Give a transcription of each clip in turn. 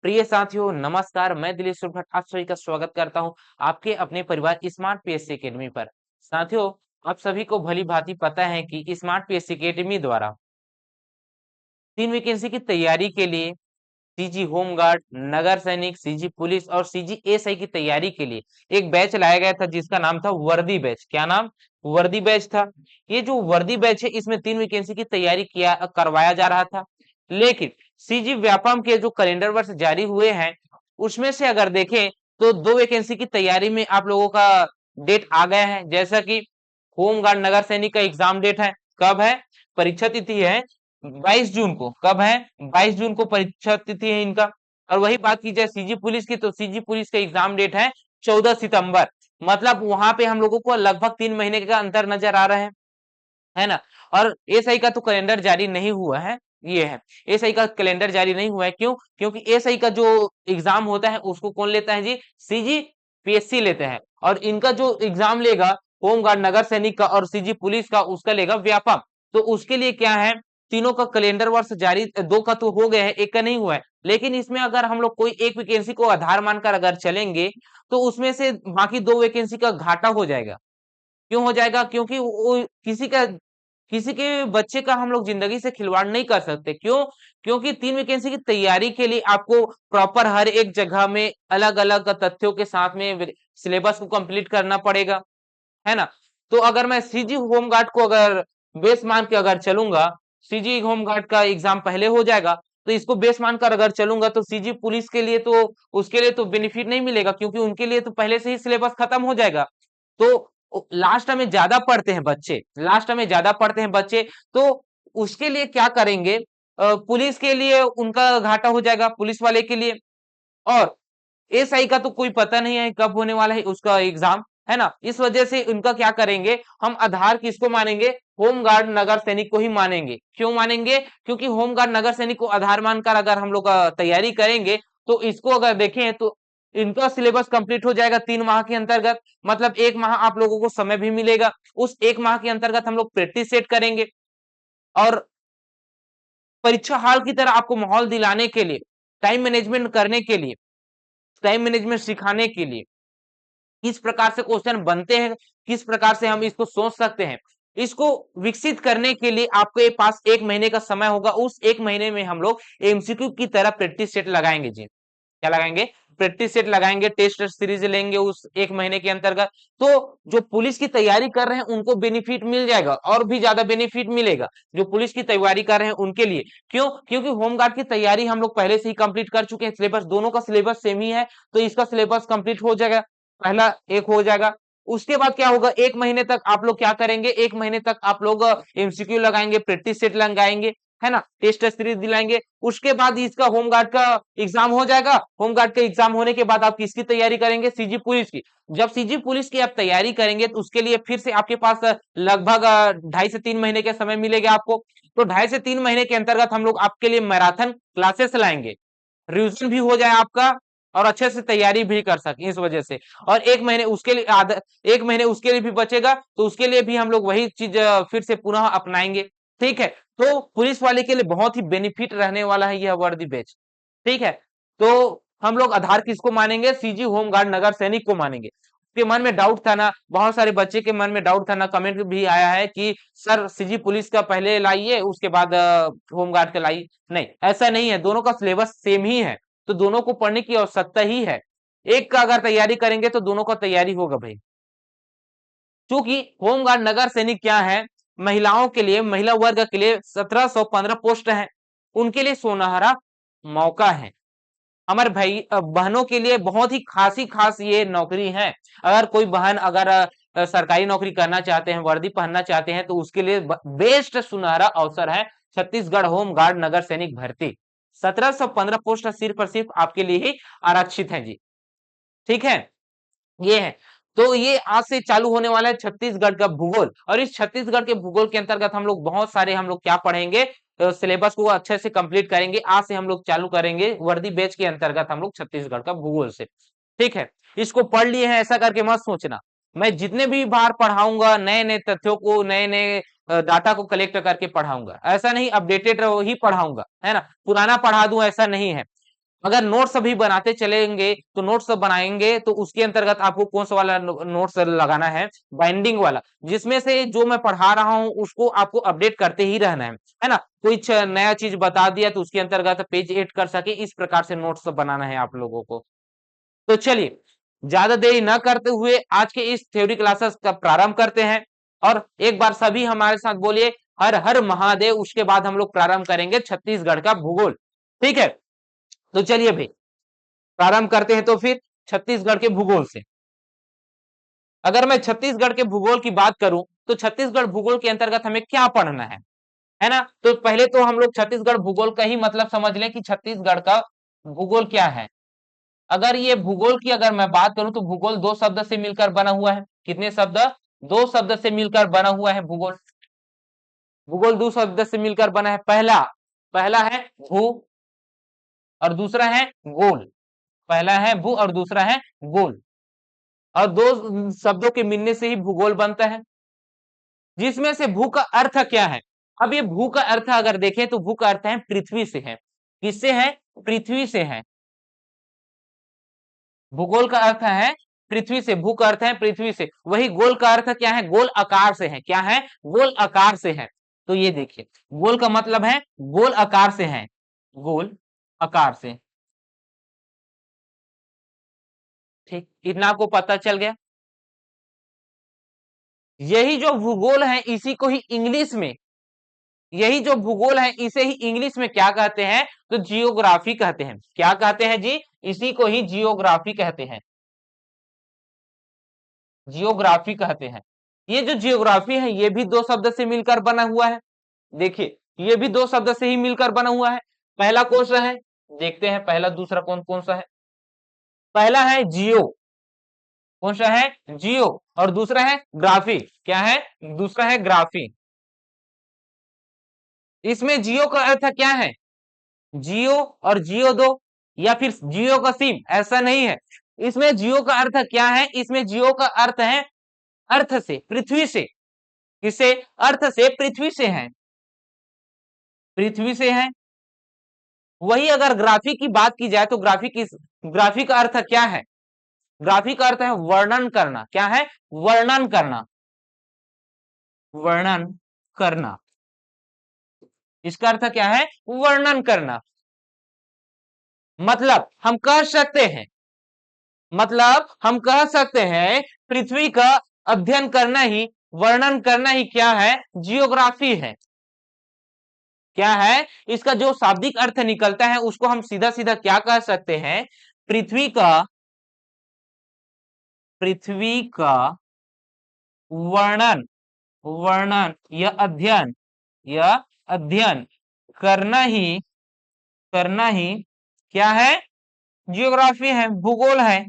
प्रिय साथियों नमस्कार। मैं दिलीप सुरभट आप सभी का स्वागत करता हूं आपके अपने परिवार स्मार्ट पीएससी एकेडमी पर। साथियों, आप सभी को भली भांति पता है कि स्मार्ट पीएससी एकेडमी द्वारा 3 वैकेंसी की तैयारी के लिए सीजी होमगार्ड, नगर सैनिक, सीजी पुलिस और सीजी एसआई की तैयारी के लिए एक बैच लाया गया था जिसका नाम था वर्दी बैच। क्या नाम? वर्दी बैच था। ये जो वर्दी बैच है इसमें 3 वैकेंसी की तैयारी किया करवाया जा रहा था। लेकिन सीजी व्यापम के जो कैलेंडर वर्ष जारी हुए हैं उसमें से अगर देखें तो 2 वैकेंसी की तैयारी में आप लोगों का डेट आ गया है। जैसा कि होमगार्ड नगर सैनिक का एग्जाम डेट है, कब है? परीक्षा तिथि है 22 जून को। कब है? 22 जून को परीक्षा तिथि है इनका। और वही बात की जाए सीजी पुलिस की तो सीजी पुलिस का एग्जाम डेट है 14 सितंबर। मतलब वहां पे हम लोगों को लगभग 3 महीने का अंतर नजर आ रहा है ना। और एसआई का तो कैलेंडर जारी नहीं हुआ है। ये है, एसआई का कैलेंडर जारी नहीं हुआ है। क्यों? क्योंकि एसआई का जो एग्जाम होता है उसको कौन लेता है जी? सीजी पीएससी लेते हैं। और इनका जो एग्जाम लेगा होमगार्ड नगर सैनिक का और सीजी पुलिस का उसका लेगा व्यापम। तो उसके लिए क्या है, तीनों का कैलेंडर वर्ष जारी, दो का तो हो गया है, एक का नहीं हुआ है। लेकिन इसमें अगर हम लोग कोई एक वैकेंसी को आधार मानकर अगर चलेंगे तो उसमें से बाकी 2 वैकेंसी का घाटा हो जाएगा। क्यों हो जाएगा? क्योंकि वो किसी के बच्चे का हम लोग जिंदगी से खिलवाड़ नहीं कर सकते। क्यों? क्योंकि 3 वैकेंसी की तैयारी के लिए आपको प्रॉपर हर एक जगह में अलग अलग तथ्यों के साथ में सिलेबस को कंप्लीट करना पड़ेगा, है ना। तो अगर मैं सीजी होमगार्ड को अगर बेस मान के अगर चलूंगा, सीजी होमगार्ड का एग्जाम पहले हो जाएगा तो इसको बेस मानकर अगर चलूंगा तो सीजी पुलिस के लिए तो उसके लिए तो बेनिफिट नहीं मिलेगा, क्योंकि उनके लिए तो पहले से ही सिलेबस खत्म हो जाएगा। तो लास्ट में ज्यादा पढ़ते हैं बच्चे, तो उसके लिए क्या करेंगे? पुलिस के लिए उनका घाटा हो जाएगा, पुलिस वाले के लिए। और एसआई का तो कोई पता नहीं है कब होने वाला है उसका एग्जाम, है ना। इस वजह से उनका क्या करेंगे, हम आधार किसको मानेंगे? होमगार्ड नगर सैनिक को ही मानेंगे। क्यों मानेंगे? क्योंकि होमगार्ड नगर सैनिक को आधार मानकर अगर हम लोग तैयारी करेंगे तो इसको अगर देखें तो इनका सिलेबस कंप्लीट हो जाएगा 3 माह के अंतर्गत। मतलब 1 माह आप लोगों को समय भी मिलेगा। उस 1 माह के अंतर्गत हम लोग प्रैक्टिस सेट करेंगे और परीक्षा हॉल की तरह आपको माहौल दिलाने के लिए, टाइम मैनेजमेंट करने के लिए, टाइम मैनेजमेंट सिखाने के लिए, किस प्रकार से क्वेश्चन बनते हैं, किस प्रकार से हम इसको सोच सकते हैं, इसको विकसित करने के लिए आपके पास 1 महीने का समय होगा। उस 1 महीने में हम लोग एमसीक्यू की तरह प्रैक्टिस सेट लगाएंगे जी। क्या लगाएंगे? प्रैक्टिस सेट लगाएंगे, टेस्ट सीरीज लेंगे उस 1 महीने के अंतर्गत। तो जो पुलिस की तैयारी कर रहे हैं उनको बेनिफिट मिल जाएगा और भी ज्यादा बेनिफिट मिलेगा जो पुलिस की तैयारी कर रहे हैं उनके लिए। क्यों? क्योंकि होमगार्ड की तैयारी हम लोग पहले से ही कंप्लीट कर चुके हैं। सिलेबस दोनों का सिलेबस सेम ही है तो इसका सिलेबस कंप्लीट हो जाएगा। पहला एक हो जाएगा। उसके बाद क्या होगा, 1 महीने तक आप लोग क्या करेंगे, 1 महीने तक आप लोग एमसीक्यू लगाएंगे, प्रैक्टिस सेट लगाएंगे, है ना, टेस्ट सीरीज दिलाएंगे। उसके बाद इसका होमगार्ड का एग्जाम हो जाएगा। होमगार्ड का एग्जाम होने के बाद आप किसकी तैयारी करेंगे? सीजी पुलिस की। जब सीजी पुलिस की आप तैयारी करेंगे तो उसके लिए फिर से आपके पास लगभग 2.5 से 3 महीने का समय मिलेगा आपको। तो 2.5 से 3 महीने के अंतर्गत हम लोग आपके लिए मैराथन क्लासेस लाएंगे, रिविजन भी हो जाए आपका और अच्छे से तैयारी भी कर सके इस वजह से। और 1 महीने उसके लिए 1 महीने उसके लिए भी बचेगा तो उसके लिए भी हम लोग वही चीज फिर से पुनः अपनाएंगे। ठीक है। तो पुलिस वाले के लिए बहुत ही बेनिफिट रहने वाला है यह वर्दी बैच। ठीक है। तो हम लोग आधार किसको मानेंगे? सीजी होमगार्ड नगर सैनिक को मानेंगे। के मन में डाउट था ना, बहुत सारे बच्चे के मन में डाउट था ना, कमेंट भी आया है कि सर सीजी पुलिस का पहले लाइए उसके बाद होमगार्ड का लाइए। नहीं, ऐसा नहीं है, दोनों का सिलेबस सेम ही है तो दोनों को पढ़ने की आवश्यकता ही है। एक का अगर तैयारी करेंगे तो दोनों का तैयारी होगा भाई। क्योंकि होमगार्ड नगर सैनिक क्या है, महिलाओं के लिए, महिला वर्ग के लिए 1715 पोस्ट है, उनके लिए सुनहरा मौका है। हमारे भाई बहनों के लिए बहुत ही खासी खास ये नौकरी है। अगर कोई बहन अगर सरकारी नौकरी करना चाहते हैं, वर्दी पहनना चाहते हैं तो उसके लिए बेस्ट सुनहरा अवसर है छत्तीसगढ़ होम गार्ड नगर सैनिक भर्ती। 1715 पोस्ट सिर्फ और सिर्फ आपके लिए ही आरक्षित है जी। ठीक है, ये है। तो ये आज से चालू होने वाला है छत्तीसगढ़ का भूगोल, और इस छत्तीसगढ़ के भूगोल के अंतर्गत हम लोग बहुत सारे हम लोग क्या पढ़ेंगे, सिलेबस को अच्छे से कंप्लीट करेंगे। आज से हम लोग चालू करेंगे वर्दी बैच के अंतर्गत हम लोग छत्तीसगढ़ का भूगोल से। ठीक है, इसको पढ़ लिए हैं ऐसा करके मत सोचना। मैं जितने भी बार पढ़ाऊंगा नए नए तथ्यों को, नए नए डाटा को कलेक्ट करके पढ़ाऊंगा। ऐसा नहीं अपडेटेड ही पढ़ाऊंगा, है ना, पुराना पढ़ा दूं ऐसा नहीं है। अगर नोट्स अभी बनाते चलेंगे तो नोट्स बनाएंगे तो उसके अंतर्गत आपको कौन सा वाला नोट्स लगाना है, बाइंडिंग वाला, जिसमें से जो मैं पढ़ा रहा हूं उसको आपको अपडेट करते ही रहना है ना। कुछ नया चीज बता दिया तो उसके अंतर्गत पेज ऐड कर सके, इस प्रकार से नोट्स बनाना है आप लोगों को। तो चलिए ज्यादा देरी न करते हुए आज के इस थ्योरी क्लासेस का प्रारंभ करते हैं। और एक बार सभी हमारे साथ बोलिए हर हर महादेव। उसके बाद हम लोग प्रारंभ करेंगे छत्तीसगढ़ का भूगोल। ठीक है, तो चलिए भाई प्रारंभ करते हैं तो फिर छत्तीसगढ़ के भूगोल से। अगर मैं छत्तीसगढ़ के भूगोल की बात करूं तो छत्तीसगढ़ भूगोल के अंतर्गत हमें क्या पढ़ना है ना। तो पहले तो हम लोग छत्तीसगढ़ भूगोल का ही मतलब समझ लें कि छत्तीसगढ़ का भूगोल क्या है। अगर ये भूगोल की अगर मैं बात करूं तो भूगोल दो शब्द से मिलकर बना हुआ है। कितने शब्द? दो शब्द से मिलकर बना हुआ है भूगोल। भूगोल दो शब्द से मिलकर बना है। पहला पहला है भू और दूसरा है गोल। पहला है भू और दूसरा है गोल, और दो शब्दों के मिलने से ही भूगोल बनता है। जिसमें से भू का अर्थ क्या है? अब ये भू का अर्थ अगर देखें तो भू का अर्थ है पृथ्वी से है। किससे है? पृथ्वी से है। भूगोल का अर्थ है पृथ्वी से, भू का अर्थ है पृथ्वी से। वही गोल का अर्थ क्या है? गोल आकार से है। क्या है? गोल आकार से है। तो ये देखिए गोल का मतलब है गोल आकार से है, गोल आकार से। ठीक, इतना आपको पता चल गया। यही जो भूगोल है इसी को ही इंग्लिश में, यही जो भूगोल है इसे ही इंग्लिश में क्या कहते हैं? तो जियोग्राफी कहते हैं। क्या कहते हैं जी? इसी को ही जियोग्राफी कहते हैं। जियोग्राफी कहते हैं। ये जो जियोग्राफी है ये भी दो शब्द से मिलकर बना हुआ है। देखिए ये भी दो शब्द से ही मिलकर बना हुआ है। पहला कौन सा है? देखते हैं पहला दूसरा कौन कौन सा है। पहला है जियो। कौन सा है? जियो। और दूसरा है ग्राफी। क्या है? दूसरा है ग्राफी। इसमें जियो का अर्थ क्या है? जियो और जियो दो, या फिर जियो का सिम, ऐसा नहीं है। इसमें जियो का अर्थ क्या है? इसमें जियो का अर्थ है अर्थ से, पृथ्वी से। किससे? अर्थ से, पृथ्वी से है, पृथ्वी से है। वही अगर ग्राफी की बात की जाए तो ग्राफी किस, ग्राफी का अर्थ क्या है? ग्राफी का अर्थ है वर्णन करना। क्या है? वर्णन करना, वर्णन करना। इसका अर्थ क्या है? वर्णन करना। मतलब हम कह सकते हैं, मतलब हम कह सकते हैं पृथ्वी का अध्ययन करना ही, वर्णन करना ही क्या है? जियोग्राफी है। क्या है? इसका जो शाब्दिक अर्थ निकलता है उसको हम सीधा सीधा क्या कह सकते हैं? पृथ्वी का, पृथ्वी का वर्णन, वर्णन या अध्ययन, या अध्ययन करना ही, करना ही क्या है? जियोग्राफी है, भूगोल है।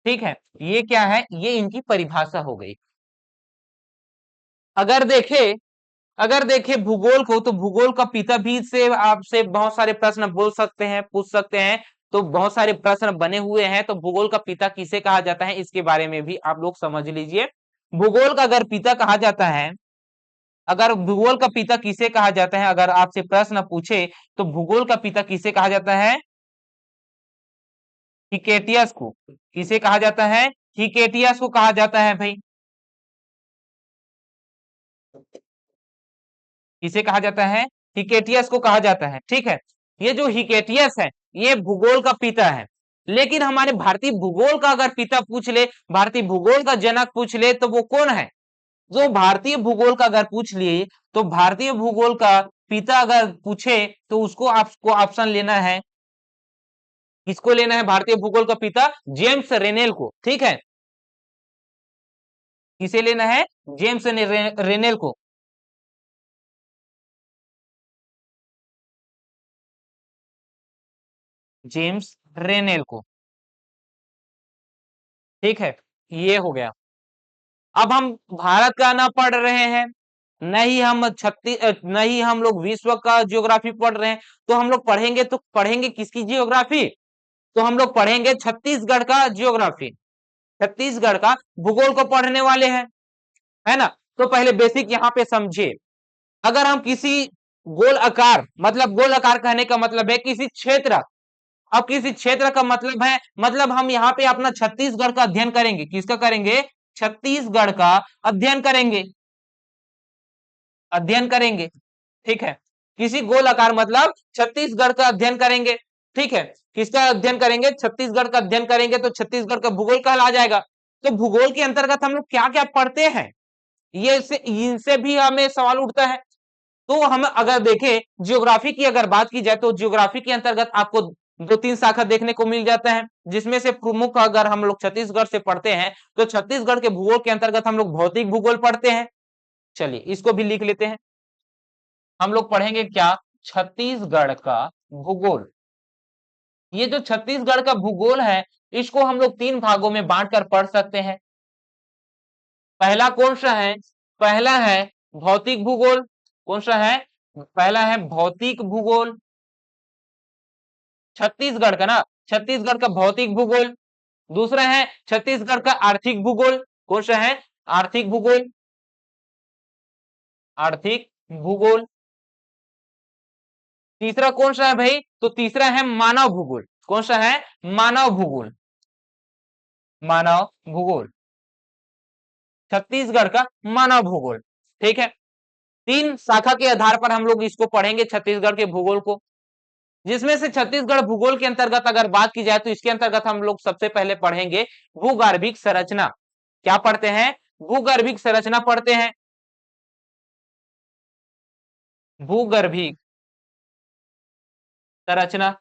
ठीक है, ये क्या है? ये इनकी परिभाषा हो गई। अगर देखे, अगर देखे भूगोल को तो भूगोल का पिता भी से आपसे बहुत सारे प्रश्न बोल सकते हैं, पूछ सकते हैं। तो बहुत सारे प्रश्न बने हुए हैं। तो भूगोल का पिता किसे कहा जाता है इसके बारे में भी आप लोग समझ लीजिए। भूगोल का अगर पिता कहा जाता है, अगर भूगोल का पिता किसे कहा जाता है, अगर आपसे प्रश्न पूछे तो भूगोल का पिता किसे कहा जाता है? हिकेटियस को। किसे कहा जाता है? हिकेटियस को कहा जाता है भाई। किसे कहा जाता है? हिकेटियस को कहा जाता है। ठीक है, ये जो हिकेटियस है ये भूगोल का पिता है। लेकिन हमारे भारतीय भूगोल का अगर पिता पूछ ले, भारतीय भूगोल का जनक पूछ ले तो वो कौन है? जो भारतीय भूगोल का अगर पूछ लिए तो भारतीय भूगोल का पिता अगर पूछे तो उसको आपको ऑप्शन लेना है। किसको लेना है? भारतीय भूगोल का पिता जेम्स रेनेल को। ठीक है, किसे लेना है? जेम्स रेनेल को। जेम्स रेनेल को। ठीक है, ये हो गया। अब हम भारत का ना पढ़ रहे हैं, नहीं हम नहीं हम लोग विश्व का जियोग्राफी पढ़ रहे हैं। तो हम लोग पढ़ेंगे तो पढ़ेंगे किसकी जियोग्राफी? तो हम लोग पढ़ेंगे छत्तीसगढ़ का जियोग्राफी। छत्तीसगढ़ का भूगोल को पढ़ने वाले हैं, है ना। तो पहले बेसिक यहाँ पे समझिए। अगर हम किसी गोल आकार, मतलब गोल आकार कहने का मतलब है किसी क्षेत्र। अब किसी क्षेत्र का मतलब है, मतलब हम यहाँ पे अपना छत्तीसगढ़ का अध्ययन करेंगे। किसका करेंगे? छत्तीसगढ़ का अध्ययन करेंगे, अध्ययन करेंगे। ठीक है, किसी गोल आकार मतलब छत्तीसगढ़ का अध्ययन करेंगे। ठीक है, किसका अध्ययन करेंगे? छत्तीसगढ़ का अध्ययन करेंगे, तो छत्तीसगढ़ का भूगोल कहला जाएगा। तो भूगोल के अंतर्गत हम लोग क्या क्या पढ़ते हैं, ये इनसे भी हमें सवाल उठता है। तो हम अगर देखें जियोग्राफी की अगर बात की जाए, तो जियोग्राफी के अंतर्गत आपको दो तीन शाखा देखने को मिल जाता है, जिसमें से प्रमुख अगर हम लोग छत्तीसगढ़ से पढ़ते हैं, तो छत्तीसगढ़ के भूगोल के अंतर्गत हम लोग भौतिक भूगोल पढ़ते हैं। चलिए इसको भी लिख लेते हैं। हम लोग पढ़ेंगे क्या? छत्तीसगढ़ का भूगोल। ये जो छत्तीसगढ़ का भूगोल है, इसको हम लोग तीन भागों में बांटकर पढ़ सकते हैं। पहला कौन सा है? पहला है भौतिक भूगोल। कौन सा है? पहला है भौतिक भूगोल, छत्तीसगढ़ का ना, छत्तीसगढ़ का भौतिक भूगोल। दूसरा है छत्तीसगढ़ का आर्थिक भूगोल। कौन सा है? आर्थिक भूगोल, आर्थिक भूगोल। तीसरा कौन सा है भाई? तो तीसरा है मानव भूगोल। कौन सा है? मानव भूगोल, मानव भूगोल, छत्तीसगढ़ का मानव भूगोल। ठीक है, तीन शाखा के आधार पर हम लोग इसको पढ़ेंगे छत्तीसगढ़ के भूगोल को, जिसमें से छत्तीसगढ़ भूगोल के अंतर्गत अगर बात की जाए, तो इसके अंतर्गत हम लोग सबसे पहले पढ़ेंगे भूगर्भिक संरचना। क्या पढ़ते हैं? भूगर्भिक संरचना पढ़ते हैं, भूगर्भिक संरचना।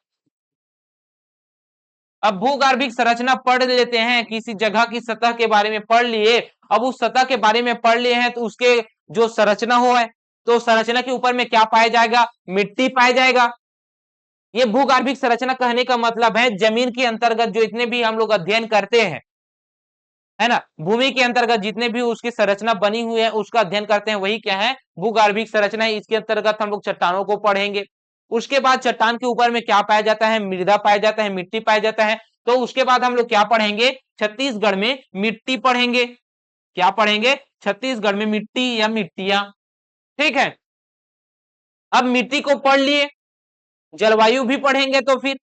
अब भूगर्भिक संरचना पढ़ लेते हैं, किसी जगह की सतह के बारे में पढ़ लिए। अब उस सतह के बारे में पढ़ लिए हैं, तो उसके जो संरचना हो है, तो संरचना के ऊपर में क्या पाया जाएगा? मिट्टी पाया जाएगा। ये भूगर्भिक संरचना कहने का मतलब है जमीन के अंतर्गत जो इतने भी हम लोग अध्ययन करते हैं, है ना, भूमि के अंतर्गत जितने भी उसकी संरचना बनी हुई है उसका अध्ययन करते हैं, वही क्या है? भूगर्भिक संरचना है। इसके अंतर्गत हम लोग चट्टानों को पढ़ेंगे। उसके बाद चट्टान के ऊपर में क्या पाया जाता है? मृदा पाया जाता है, मिट्टी पाया जाता है। तो उसके बाद हम लोग क्या पढ़ेंगे? छत्तीसगढ़ में मिट्टी पढ़ेंगे। क्या पढ़ेंगे? छत्तीसगढ़ में मिट्टी या मिट्टियां। ठीक है, अब मिट्टी को पढ़ लिए, जलवायु भी पढ़ेंगे, तो फिर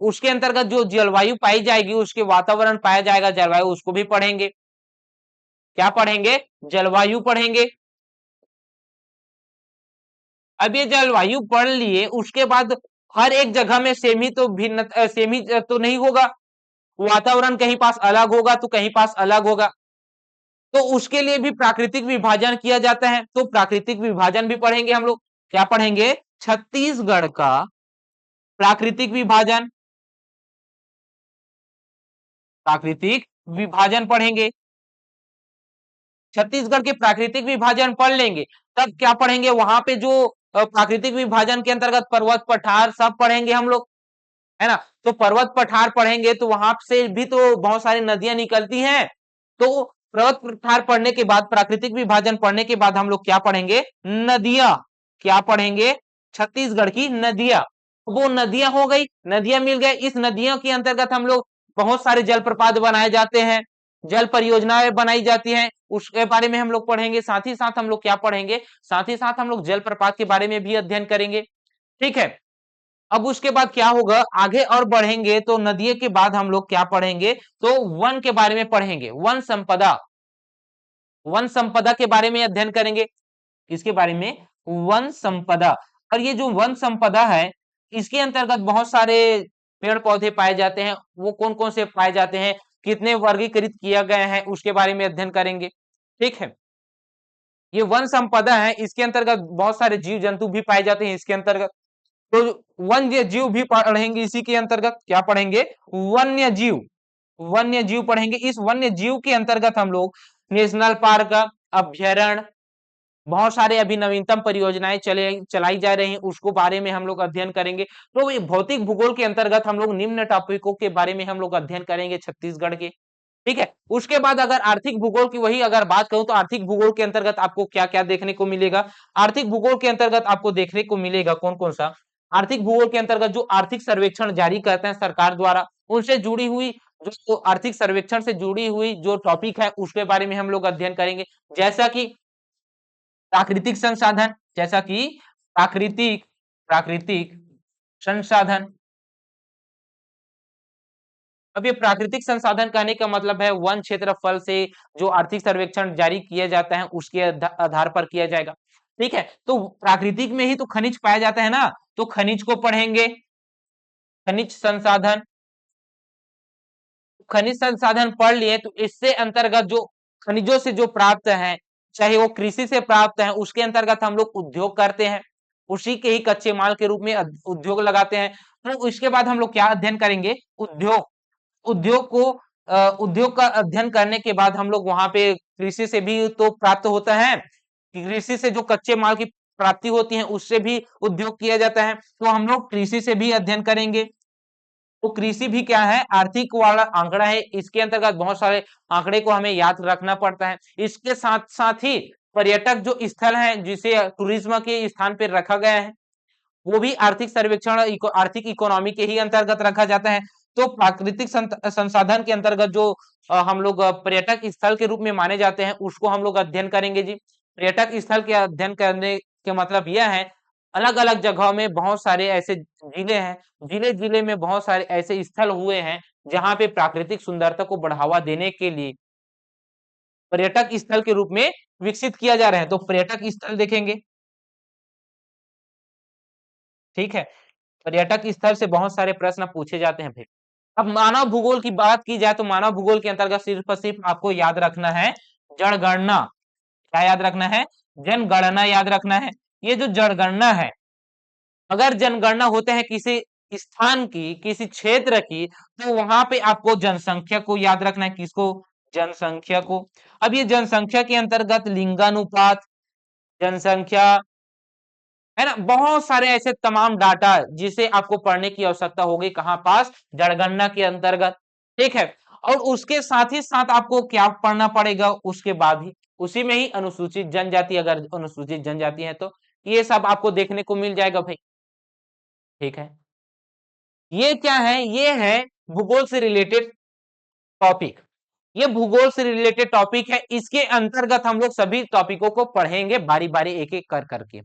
उसके अंतर्गत जो जलवायु पाई जाएगी, उसके वातावरण पाया जाएगा जलवायु, उसको भी पढ़ेंगे। क्या पढ़ेंगे? जलवायु पढ़ेंगे। अब ये जलवायु पढ़ लिए, उसके बाद हर एक जगह में सेम ही तो भिन्न सेम ही तो नहीं होगा, वातावरण कहीं पास अलग होगा तो कहीं पास अलग होगा। तो उसके लिए भी प्राकृतिक विभाजन किया जाता है, तो प्राकृतिक विभाजन भी पढ़ेंगे हम लोग। क्या पढ़ेंगे? छत्तीसगढ़ का प्राकृतिक विभाजन, प्राकृतिक विभाजन पढ़ेंगे। छत्तीसगढ़ के प्राकृतिक विभाजन पढ़ लेंगे, तब क्या पढ़ेंगे? वहां पे जो प्राकृतिक विभाजन के अंतर्गत पर्वत पठार सब पढ़ेंगे हम लोग, है ना। तो पर्वत पठार पढ़ेंगे, तो वहां से भी तो बहुत सारी नदियां निकलती हैं। तो पर्वत पठार पढ़ने के बाद, प्राकृतिक विभाजन पढ़ने के बाद हम लोग क्या पढ़ेंगे? नदियां। क्या पढ़ेंगे? छत्तीसगढ़ की नदियां। वो नदियां हो गई, नदियां मिल गए, इस नदियों के अंतर्गत हम लोग बहुत सारे जलप्रपात बनाए जाते हैं, जल परियोजनाएं बनाई जाती हैं, उसके बारे में हम लोग पढ़ेंगे। साथ ही साथ हम लोग क्या पढ़ेंगे? साथ ही साथ हम लोग जलप्रपात के बारे में भी अध्ययन करेंगे। ठीक है, अब उसके बाद क्या होगा? आगे और बढ़ेंगे तो नदियों के बाद हम लोग क्या पढ़ेंगे? तो वन के बारे में पढ़ेंगे, वन संपदा, वन संपदा के बारे में अध्ययन करेंगे। इसके बारे में वन संपदा। और ये जो वन संपदा है, इसके अंतर्गत बहुत सारे पेड़ पौधे पाए जाते हैं। वो कौन कौन से पाए जाते हैं, कितने वर्गीकृत किया गया है, उसके बारे में अध्ययन करेंगे। ठीक है, ये वन संपदा है, इसके अंतर्गत बहुत सारे जीव जंतु भी पाए जाते हैं इसके अंतर्गत। तो वन्य जीव भी पढ़ेंगे इसी के अंतर्गत। क्या पढ़ेंगे? वन्य जीव, वन्य जीव पढ़ेंगे। इस वन्य जीव के अंतर्गत हम लोग नेशनल पार्क, अभ्यारण्य, बहुत सारे अभी नवीनतम परियोजनाएं चलाई जा रही हैं, उसको बारे में हम लोग अध्ययन करेंगे। तो ये भौतिक भूगोल के अंतर्गत हम लोग निम्न टॉपिकों के बारे में हम लोग अध्ययन करेंगे छत्तीसगढ़ के। ठीक है, उसके बाद अगर आर्थिक भूगोल की वही अगर बात करूं, तो आर्थिक भूगोल के अंतर्गत आपको क्या क्या देखने को मिलेगा? आर्थिक भूगोल के अंतर्गत आपको देखने को मिलेगा कौन कौन सा? आर्थिक भूगोल के अंतर्गत जो आर्थिक सर्वेक्षण जारी करते हैं सरकार द्वारा, उनसे जुड़ी हुई, जो आर्थिक सर्वेक्षण से जुड़ी हुई जो टॉपिक है, उसके बारे में हम लोग अध्ययन करेंगे। जैसा कि प्राकृतिक संसाधन, जैसा कि प्राकृतिक प्राकृतिक संसाधन। अब ये प्राकृतिक संसाधन कहने का मतलब है वन क्षेत्रफल से जो आर्थिक सर्वेक्षण जारी किया जाता है उसके आधार पर किया जाएगा। ठीक है, तो प्राकृतिक में ही तो खनिज पाया जाता है ना, तो खनिज को पढ़ेंगे, खनिज संसाधन। खनिज संसाधन पढ़ लिए तो इससे अंतर्गत जो खनिजों से जो प्राप्त है, चाहे वो कृषि से प्राप्त है, उसके अंतर्गत हम लोग उद्योग करते हैं, उसी के ही कच्चे माल के रूप में उद्योग लगाते हैं। तो इसके बाद हम लोग क्या अध्ययन करेंगे, उद्योग। उद्योग को उद्योग का अध्ययन करने के बाद हम लोग वहां पे कृषि से भी तो प्राप्त होता है, कृषि से जो कच्चे माल की प्राप्ति होती है उससे भी उद्योग किया जाता है, तो हम लोग कृषि से भी अध्ययन करेंगे। तो कृषि भी क्या है, आर्थिक वाला आंकड़ा है, इसके अंतर्गत बहुत सारे आंकड़े को हमें याद रखना पड़ता है। इसके साथ साथ ही पर्यटक जो स्थल है जिसे टूरिज्म के स्थान पर रखा गया है वो भी आर्थिक सर्वेक्षण आर्थिक इकोनॉमी के ही अंतर्गत रखा जाता है। तो प्राकृतिक संसाधन के अंतर्गत जो हम लोग पर्यटक स्थल के रूप में माने जाते हैं उसको हम लोग अध्ययन करेंगे जी। पर्यटक स्थल के अध्ययन करने के मतलब यह है अलग अलग जगहों में बहुत सारे ऐसे जिले हैं, जिले जिले में बहुत सारे ऐसे स्थल हुए हैं जहां पे प्राकृतिक सुंदरता को बढ़ावा देने के लिए पर्यटक स्थल के रूप में विकसित किया जा रहा है। तो पर्यटक स्थल देखेंगे, ठीक है। पर्यटक स्थल से बहुत सारे प्रश्न पूछे जाते हैं। फिर अब मानव भूगोल की बात की जाए तो मानव भूगोल के अंतर्गत सिर्फ और सिर्फ आपको याद रखना है जनगणना। क्या याद रखना है, जनगणना याद रखना है। ये जो जनगणना है, अगर जनगणना होते हैं किसी स्थान की, किसी क्षेत्र की, तो वहां पे आपको जनसंख्या को याद रखना है। किसको, जनसंख्या को। अब ये जनसंख्या के अंतर्गत लिंगानुपात, जनसंख्या, है ना, बहुत सारे ऐसे तमाम डाटा जिसे आपको पढ़ने की आवश्यकता होगी कहां पास, जनगणना के अंतर्गत। ठीक है, और उसके साथ ही साथ आपको क्या पढ़ना पड़ेगा उसके बाद ही, उसी में ही अनुसूचित जनजाति, अगर अनुसूचित जनजाति है तो ये सब आपको देखने को मिल जाएगा भाई। ठीक है, ये क्या है, ये है भूगोल से रिलेटेड टॉपिक। ये भूगोल से रिलेटेड टॉपिक है, इसके अंतर्गत हम लोग सभी टॉपिकों को पढ़ेंगे बारी बारी एक एक कर करके।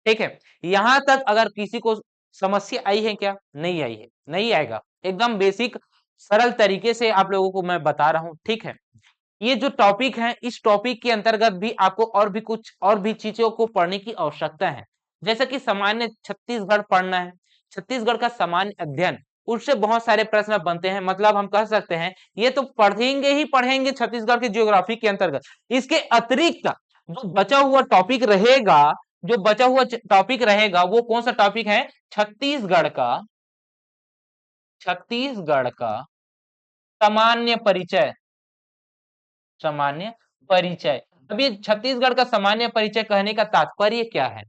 ठीक है, यहां तक अगर किसी को समस्या आई है क्या, नहीं आई है, नहीं आएगा, एकदम बेसिक सरल तरीके से आप लोगों को मैं बता रहा हूं। ठीक है, ये जो टॉपिक है इस टॉपिक के अंतर्गत भी आपको और भी कुछ और भी चीजों को पढ़ने की आवश्यकता है। जैसे कि सामान्य छत्तीसगढ़ पढ़ना है, छत्तीसगढ़ का सामान्य अध्ययन, उससे बहुत सारे प्रश्न बनते हैं। मतलब हम कह सकते हैं ये तो पढ़ेंगे ही पढ़ेंगे छत्तीसगढ़ की ज्योग्राफी के अंतर्गत। इसके अतिरिक्त जो बचा हुआ टॉपिक रहेगा, जो बचा हुआ टॉपिक रहेगा वो कौन सा टॉपिक है, छत्तीसगढ़ का, छत्तीसगढ़ का सामान्य परिचय, सामान्य परिचय। अब ये छत्तीसगढ़ का सामान्य परिचय कहने का तात्पर्य क्या है,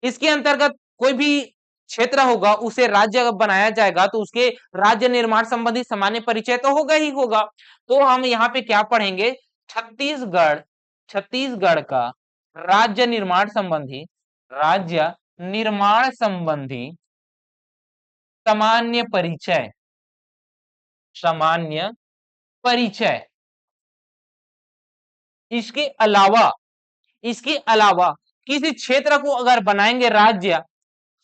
इसके अंतर्गत कोई भी क्षेत्र होगा उसे राज्य अगर बनाया जाएगा तो उसके राज्य निर्माण संबंधी सामान्य परिचय तो होगा ही होगा। तो हम यहाँ पे क्या पढ़ेंगे, छत्तीसगढ़, छत्तीसगढ़ का राज्य निर्माण संबंधी, राज्य निर्माण संबंधी सामान्य परिचय, सामान्य परिचय। इसके अलावा, इसके अलावा किसी क्षेत्र को अगर बनाएंगे राज्य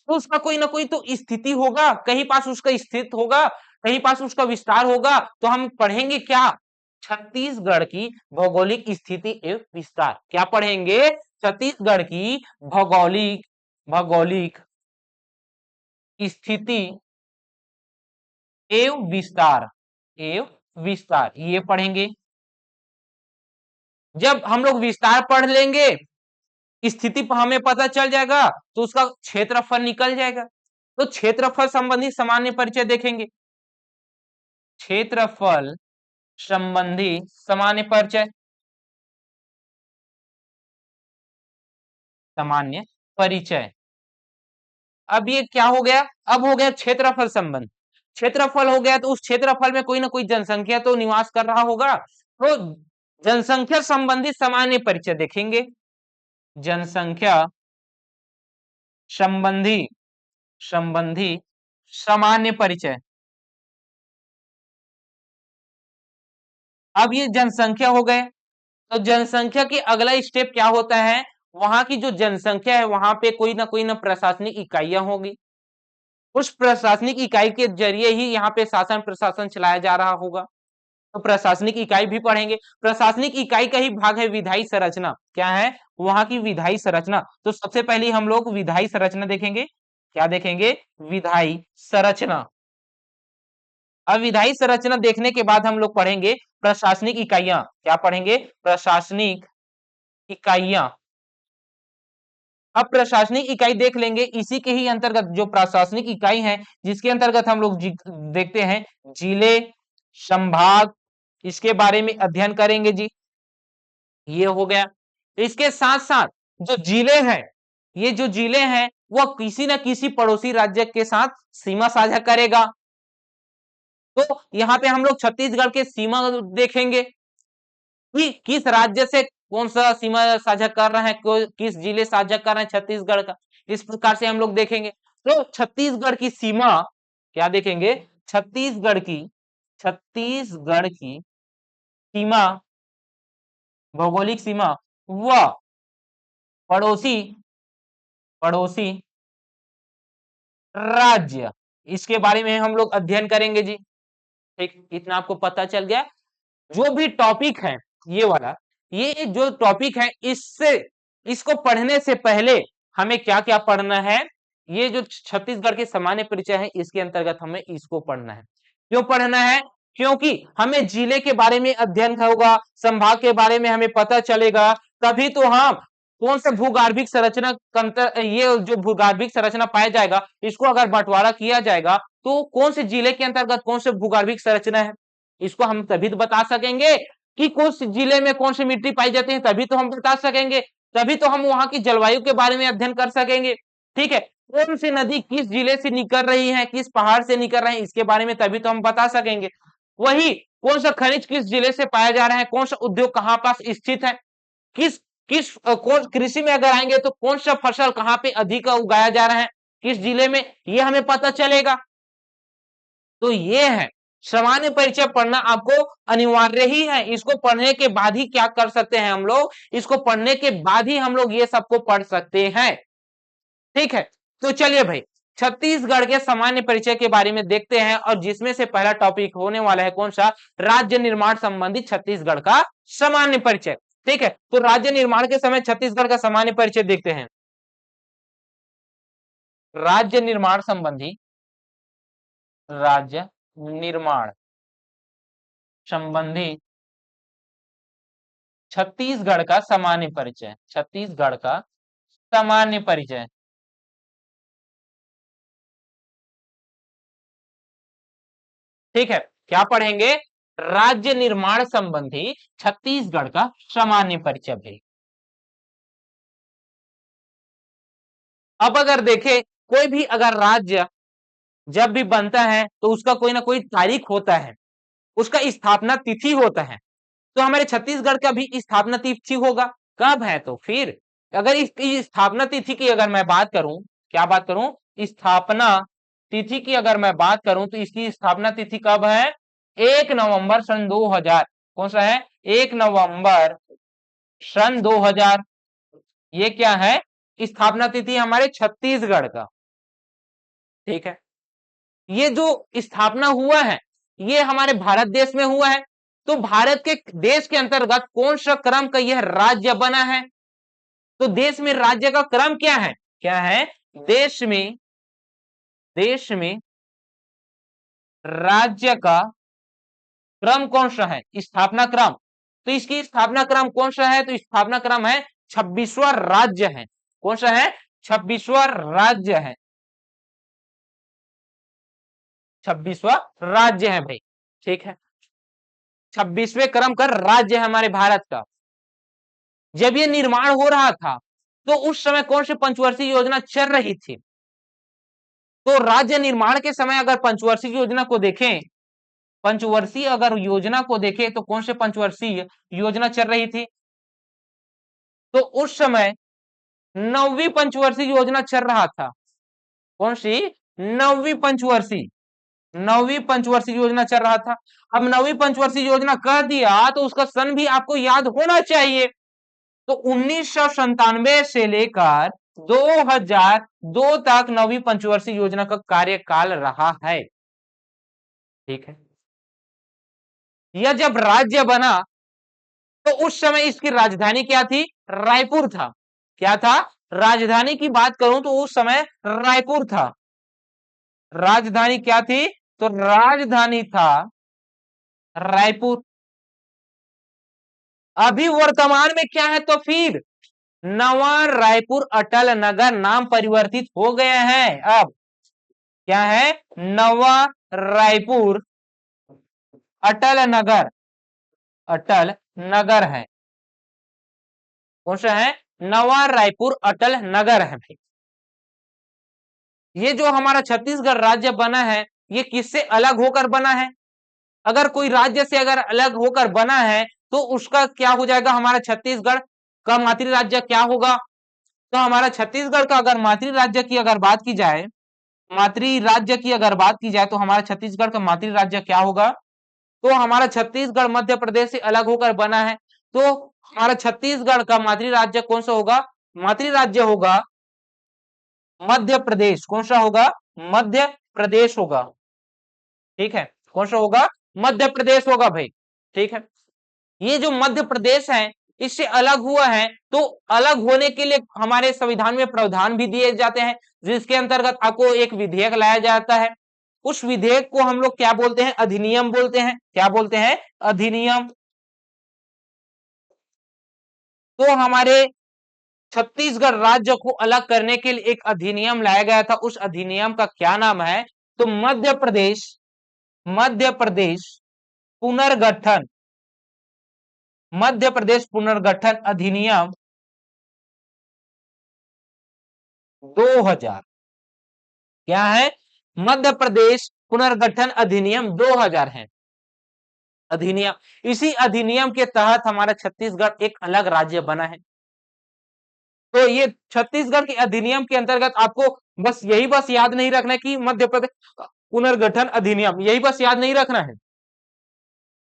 तो उसका कोई ना कोई तो स्थिति होगा, कहीं पास उसका स्थित होगा, कहीं पास उसका विस्तार होगा। तो हम पढ़ेंगे क्या, छत्तीसगढ़ की भौगोलिक स्थिति एवं विस्तार। क्या पढ़ेंगे, छत्तीसगढ़ की भौगोलिक, भौगोलिक स्थिति एवं विस्तार, एवं विस्तार ये पढ़ेंगे। जब हम लोग विस्तार पढ़ लेंगे, स्थिति पर हमें पता चल जाएगा तो उसका क्षेत्रफल निकल जाएगा। तो क्षेत्रफल संबंधी सामान्य परिचय देखेंगे, क्षेत्रफल संबंधी सामान्य परिचय, सामान्य परिचय। अब ये क्या हो गया, अब हो गया क्षेत्रफल संबंध। क्षेत्रफल हो गया तो उस क्षेत्रफल में कोई ना कोई जनसंख्या तो निवास कर रहा होगा, तो जनसंख्या संबंधी सामान्य परिचय देखेंगे, जनसंख्या संबंधी, संबंधी सामान्य परिचय। अब ये जनसंख्या हो गए, तो जनसंख्या की अगला स्टेप क्या होता है, वहां की जो जनसंख्या है वहां पे कोई ना प्रशासनिक इकाइयां होगी। उस प्रशासनिक इकाई के जरिए ही यहाँ पे शासन प्रशासन चलाया जा रहा होगा। तो प्रशासनिक इकाई भी पढ़ेंगे। प्रशासनिक इकाई का ही भाग है विधायी संरचना। क्या है? वहां की विधायी संरचना। तो सबसे पहले हम लोग विधायी संरचना देखेंगे। क्या देखेंगे? विधायी संरचना। अब विधायी संरचना देखने के बाद हम लोग पढ़ेंगे प्रशासनिक इकाइयां। क्या पढ़ेंगे? प्रशासनिक इकाइयां। अब प्रशासनिक इकाई देख लेंगे, इसी के ही अंतर्गत जो प्रशासनिक इकाई है जिसके अंतर्गत हम लोग देखते हैं जिले, संभाग, इसके बारे में अध्ययन करेंगे जी। ये हो गया। इसके साथ साथ जो जिले हैं, ये जो जिले हैं वह किसी न किसी पड़ोसी राज्य के साथ सीमा साझा करेगा। तो यहाँ पे हम लोग छत्तीसगढ़ के सीमा देखेंगे कि किस राज्य से कौन सा सीमा साझा कर रहा है, किस जिले साझा कर रहे हैं छत्तीसगढ़ का। इस प्रकार से हम लोग देखेंगे। तो छत्तीसगढ़ की सीमा क्या देखेंगे? छत्तीसगढ़ की सीमा, भौगोलिक सीमा व पड़ोसी पड़ोसी राज्य, इसके बारे में हम लोग अध्ययन करेंगे जी। ठीक, इतना आपको पता चल गया। जो भी टॉपिक है ये वाला, ये जो टॉपिक है इससे, इसको पढ़ने से पहले हमें क्या क्या पढ़ना है? ये जो छत्तीसगढ़ के सामान्य परिचय है इसके अंतर्गत हमें इसको पढ़ना है। क्यों पढ़ना है? क्योंकि हमें जिले के बारे में अध्ययन होगा, संभाग के बारे में हमें पता चलेगा, तभी तो हम कौन से भूगर्भिक संरचना ये जो भूगर्भिक संरचना पाया जाएगा, इसको अगर बंटवारा किया जाएगा तो कौन से जिले के अंतर्गत कौन से भूगर्भिक संरचना है, इसको हम तभी तो बता सकेंगे कि कौन जिले में कौन सी मिट्टी पाई जाती है, तभी तो हम बता सकेंगे। तभी तो हम वहां की जलवायु के बारे में अध्ययन कर सकेंगे। ठीक है, कौन सी नदी किस जिले से निकल रही है, किस पहाड़ से निकल रहे हैं, इसके बारे में तभी तो हम बता सकेंगे। वही कौन सा खनिज किस जिले से पाया जा रहा है, कौन सा उद्योग कहाँ पास स्थित है, किस किस कौन कृषि में अगर आएंगे तो कौन सा फसल कहाँ पे अधिक उगाया जा रहा है, किस जिले में, ये हमें पता चलेगा। तो ये है सामान्य परिचय पढ़ना आपको अनिवार्य ही है। इसको पढ़ने के बाद ही क्या कर सकते हैं हम लोग? इसको पढ़ने के बाद ही हम लोग ये सबको पढ़ सकते हैं। ठीक है, तो चलिए भाई छत्तीसगढ़ के सामान्य परिचय के बारे में देखते हैं, और जिसमें से पहला टॉपिक होने वाला है कौन सा? राज्य निर्माण संबंधी छत्तीसगढ़ का सामान्य परिचय। ठीक है, तो राज्य निर्माण के समय छत्तीसगढ़ का सामान्य परिचय देखते हैं। राज्य निर्माण संबंधी, राज्य निर्माण संबंधी छत्तीसगढ़ का सामान्य परिचय, छत्तीसगढ़ का सामान्य परिचय। ठीक है, क्या पढ़ेंगे? राज्य निर्माण संबंधी छत्तीसगढ़ का सामान्य परिचय भी। अब अगर देखें कोई भी अगर राज्य जब भी बनता है तो उसका कोई ना कोई तारीख होता है, उसका स्थापना तिथि होता है। तो हमारे छत्तीसगढ़ का भी स्थापना तिथि होगा। कब है? तो फिर अगर इसकी स्थापना तिथि की अगर मैं बात करूं, क्या बात करूं? स्थापना तिथि की अगर मैं बात करूं तो इसकी स्थापना तिथि कब है? 1 नवंबर सन 2000। कौन सा है? 1 नवंबर सन 2000। ये क्या है? स्थापना तिथि हमारे छत्तीसगढ़ का। ठीक है, ये जो स्थापना हुआ है ये हमारे भारत देश में हुआ है। तो भारत के देश के अंतर्गत कौन सा क्रम का यह राज्य बना है? तो देश में राज्य का क्रम क्या है? क्या है? देश में राज्य का क्रम कौन सा है? स्थापना क्रम। तो इसकी स्थापना क्रम कौन सा है? तो स्थापना क्रम है 26वां राज्य है। कौन सा है? 26वां राज्य है। 26वां राज्य है भाई। ठीक है, 26वें क्रम का राज्य है हमारे भारत का। जब ये निर्माण हो रहा था तो उस समय कौन सी पंचवर्षीय योजना चल रही थी? तो राज्य निर्माण के समय अगर पंचवर्षीय योजना को देखें, पंचवर्षीय अगर योजना को देखें तो कौन से पंचवर्षीय योजना चल रही थी? तो उस समय 9वीं पंचवर्षीय योजना चल रहा था। कौन सी? 9वीं पंचवर्षीय, 9वीं पंचवर्षीय योजना चल रहा था। अब 9वीं पंचवर्षीय योजना कह दिया तो उसका सन भी आपको याद होना चाहिए। तो 1997 से लेकर 2002 तक 9वीं पंचवर्षीय योजना का कार्यकाल रहा है। ठीक है, यह जब राज्य बना तो उस समय इसकी राजधानी क्या थी? रायपुर था। क्या था? राजधानी की बात करूं तो उस समय रायपुर था। राजधानी क्या थी? तो राजधानी था रायपुर। अभी वर्तमान में क्या है? तो फिर नवा रायपुर अटल नगर नाम परिवर्तित हो गया है। अब क्या है? नवा रायपुर अटल नगर, अटल नगर है। कौन सा है? नवा रायपुर अटल नगर है भाई। ये जो हमारा छत्तीसगढ़ राज्य बना है, ये किससे अलग होकर बना है? अगर कोई राज्य से अगर अलग होकर बना है तो उसका क्या हो जाएगा? हमारा छत्तीसगढ़ का मातृ राज्य क्या होगा? तो हमारा छत्तीसगढ़ का अगर मातृ राज्य की अगर बात की जाए, मातृ राज्य की अगर बात की जाए तो हमारा छत्तीसगढ़ का मातृ राज्य क्या होगा? तो हमारा छत्तीसगढ़ मध्य प्रदेश से अलग होकर बना है, तो हमारा छत्तीसगढ़ का मातृ राज्य कौन सा होगा? मातृ राज्य होगा मध्य प्रदेश। कौन सा होगा? मध्य प्रदेश होगा। ठीक है, कौन सा होगा? मध्य प्रदेश होगा भाई। ठीक है, ये जो मध्य प्रदेश है इससे अलग हुआ है, तो अलग होने के लिए हमारे संविधान में प्रावधान भी दिए जाते हैं, जिसके अंतर्गत आपको एक विधेयक लाया जाता है। उस विधेयक को हम लोग क्या बोलते हैं? अधिनियम बोलते हैं। क्या बोलते हैं? अधिनियम। तो हमारे छत्तीसगढ़ राज्य को अलग करने के लिए एक अधिनियम लाया गया था। उस अधिनियम का क्या नाम है? तो मध्य प्रदेश, मध्य प्रदेश पुनर्गठन, मध्य प्रदेश पुनर्गठन अधिनियम 2000। क्या है? मध्य प्रदेश पुनर्गठन अधिनियम 2000 है अधिनियम। इसी अधिनियम के तहत हमारा छत्तीसगढ़ एक अलग राज्य बना है। तो ये छत्तीसगढ़ के अधिनियम के अंतर्गत आपको बस यही बस याद नहीं रखना है कि मध्य प्रदेश पुनर्गठन अधिनियम, यही बस याद नहीं रखना है।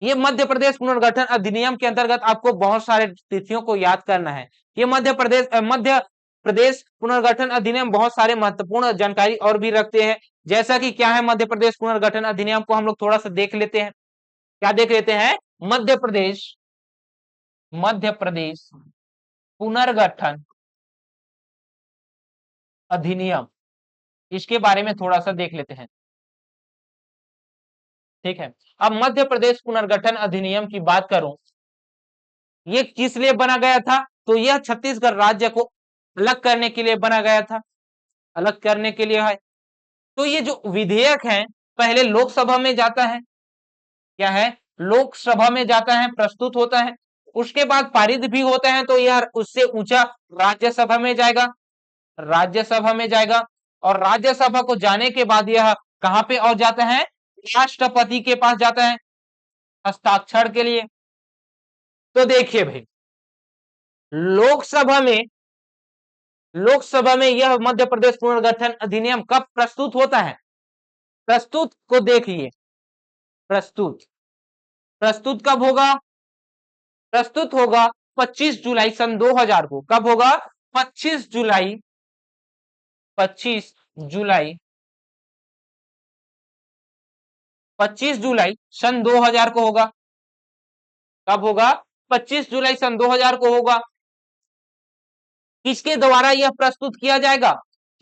ये मध्य प्रदेश पुनर्गठन अधिनियम के अंतर्गत आपको बहुत सारे तिथियों को याद करना है। ये मध्य प्रदेश पुनर्गठन अधिनियम बहुत सारे महत्वपूर्ण जानकारी और भी रखते हैं। जैसा कि क्या है मध्य प्रदेश पुनर्गठन अधिनियम को हम लोग थोड़ा सा देख लेते हैं। क्या देख लेते हैं? मध्य प्रदेश, मध्य प्रदेश पुनर्गठन अधिनियम, इसके बारे में थोड़ा सा देख लेते हैं। ठीक है, अब मध्य प्रदेश पुनर्गठन अधिनियम की बात करूं, ये किस लिए बना गया था? तो यह छत्तीसगढ़ राज्य को अलग करने के लिए बना गया था। अलग करने के लिए है। तो ये जो विधेयक है पहले लोकसभा में जाता है। क्या है? लोकसभा में जाता है, प्रस्तुत होता है, उसके बाद पारित भी होता है, तो यह उससे ऊंचा राज्यसभा में जाएगा। राज्यसभा में जाएगा और राज्यसभा को जाने के बाद यह कहां पे और जाता है? राष्ट्रपति के पास जाता है हस्ताक्षर के लिए। तो देखिए भाई, लोकसभा में, लोकसभा में यह मध्य प्रदेश पुनर्गठन अधिनियम कब प्रस्तुत होता है? प्रस्तुत को देखिए, प्रस्तुत, प्रस्तुत कब होगा? प्रस्तुत होगा 25 जुलाई सन 2000 को। कब होगा? 25 जुलाई, 25 जुलाई, 25 जुलाई सन 2000 को होगा। कब होगा? 25 जुलाई सन 2000 को होगा। किसके द्वारा यह प्रस्तुत किया जाएगा?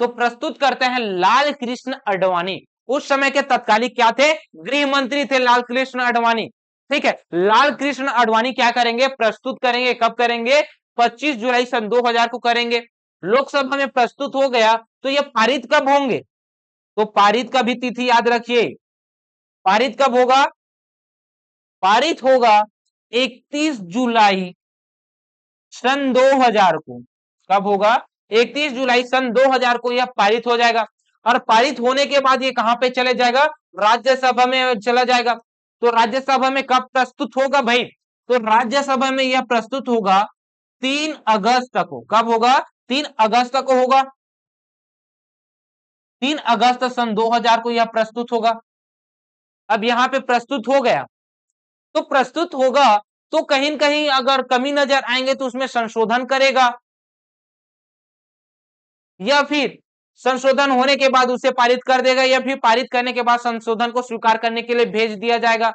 तो प्रस्तुत करते हैं लाल कृष्ण आडवाणी। उस समय के तत्कालीन क्या थे? गृह मंत्री थे लाल कृष्ण आडवाणी। ठीक है, लाल कृष्ण आडवाणी क्या करेंगे? प्रस्तुत करेंगे। कब करेंगे? 25 जुलाई सन 2000 को करेंगे। लोकसभा में प्रस्तुत हो गया तो यह पारित कब होंगे? तो पारित का भी तिथि याद रखिए। पारित कब होगा? पारित होगा 31 जुलाई सन 2000 को। कब होगा? 31 जुलाई सन 2000 को यह पारित हो जाएगा। और पारित होने के बाद ये कहां पे चले जाएगा? राज्यसभा में चला जाएगा। तो राज्यसभा में कब प्रस्तुत होगा भाई? तो राज्यसभा में यह प्रस्तुत होगा 3 अगस्त को। कब होगा? 3 अगस्त को होगा। 3 अगस्त सन 2000 को यह प्रस्तुत होगा। अब यहां पे प्रस्तुत हो गया, तो प्रस्तुत होगा तो कहीं न कहीं अगर कमी नजर आएंगे तो उसमें संशोधन करेगा, या फिर संशोधन होने के बाद उसे पारित कर देगा, या फिर पारित करने के बाद संशोधन को स्वीकार करने के लिए भेज दिया जाएगा।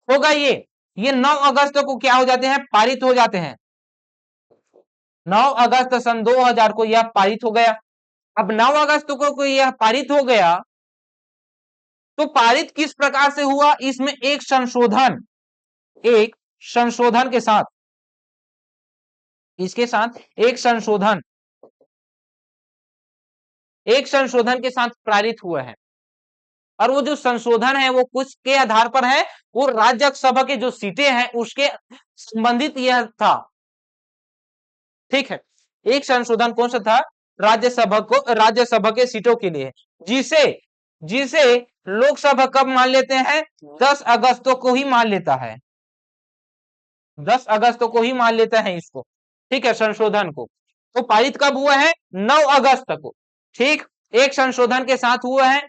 होगा ये 9 अगस्त को क्या हो जाते हैं, पारित हो जाते हैं। 9 अगस्त सन 2000 को यह पारित हो गया। अब 9 अगस्त को यह पारित हो गया, तो पारित किस प्रकार से हुआ, इसमें एक संशोधन के साथ, इसके साथ एक संशोधन के साथ पारित हुआ है। और वो जो संशोधन है वो कुछ के आधार पर है, वो राज्यसभा के जो सीटें हैं उसके संबंधित यह था। ठीक है, एक संशोधन कौन सा था, राज्यसभा के सीटों के लिए, जिसे जिसे लोकसभा कब मान लेते हैं, 10 अगस्त को ही मान लेता है, 10 अगस्त को ही मान लेता है इसको। ठीक है, संशोधन को। तो पारित कब हुआ है, 9 अगस्त को। ठीक, एक संशोधन के साथ हुआ है,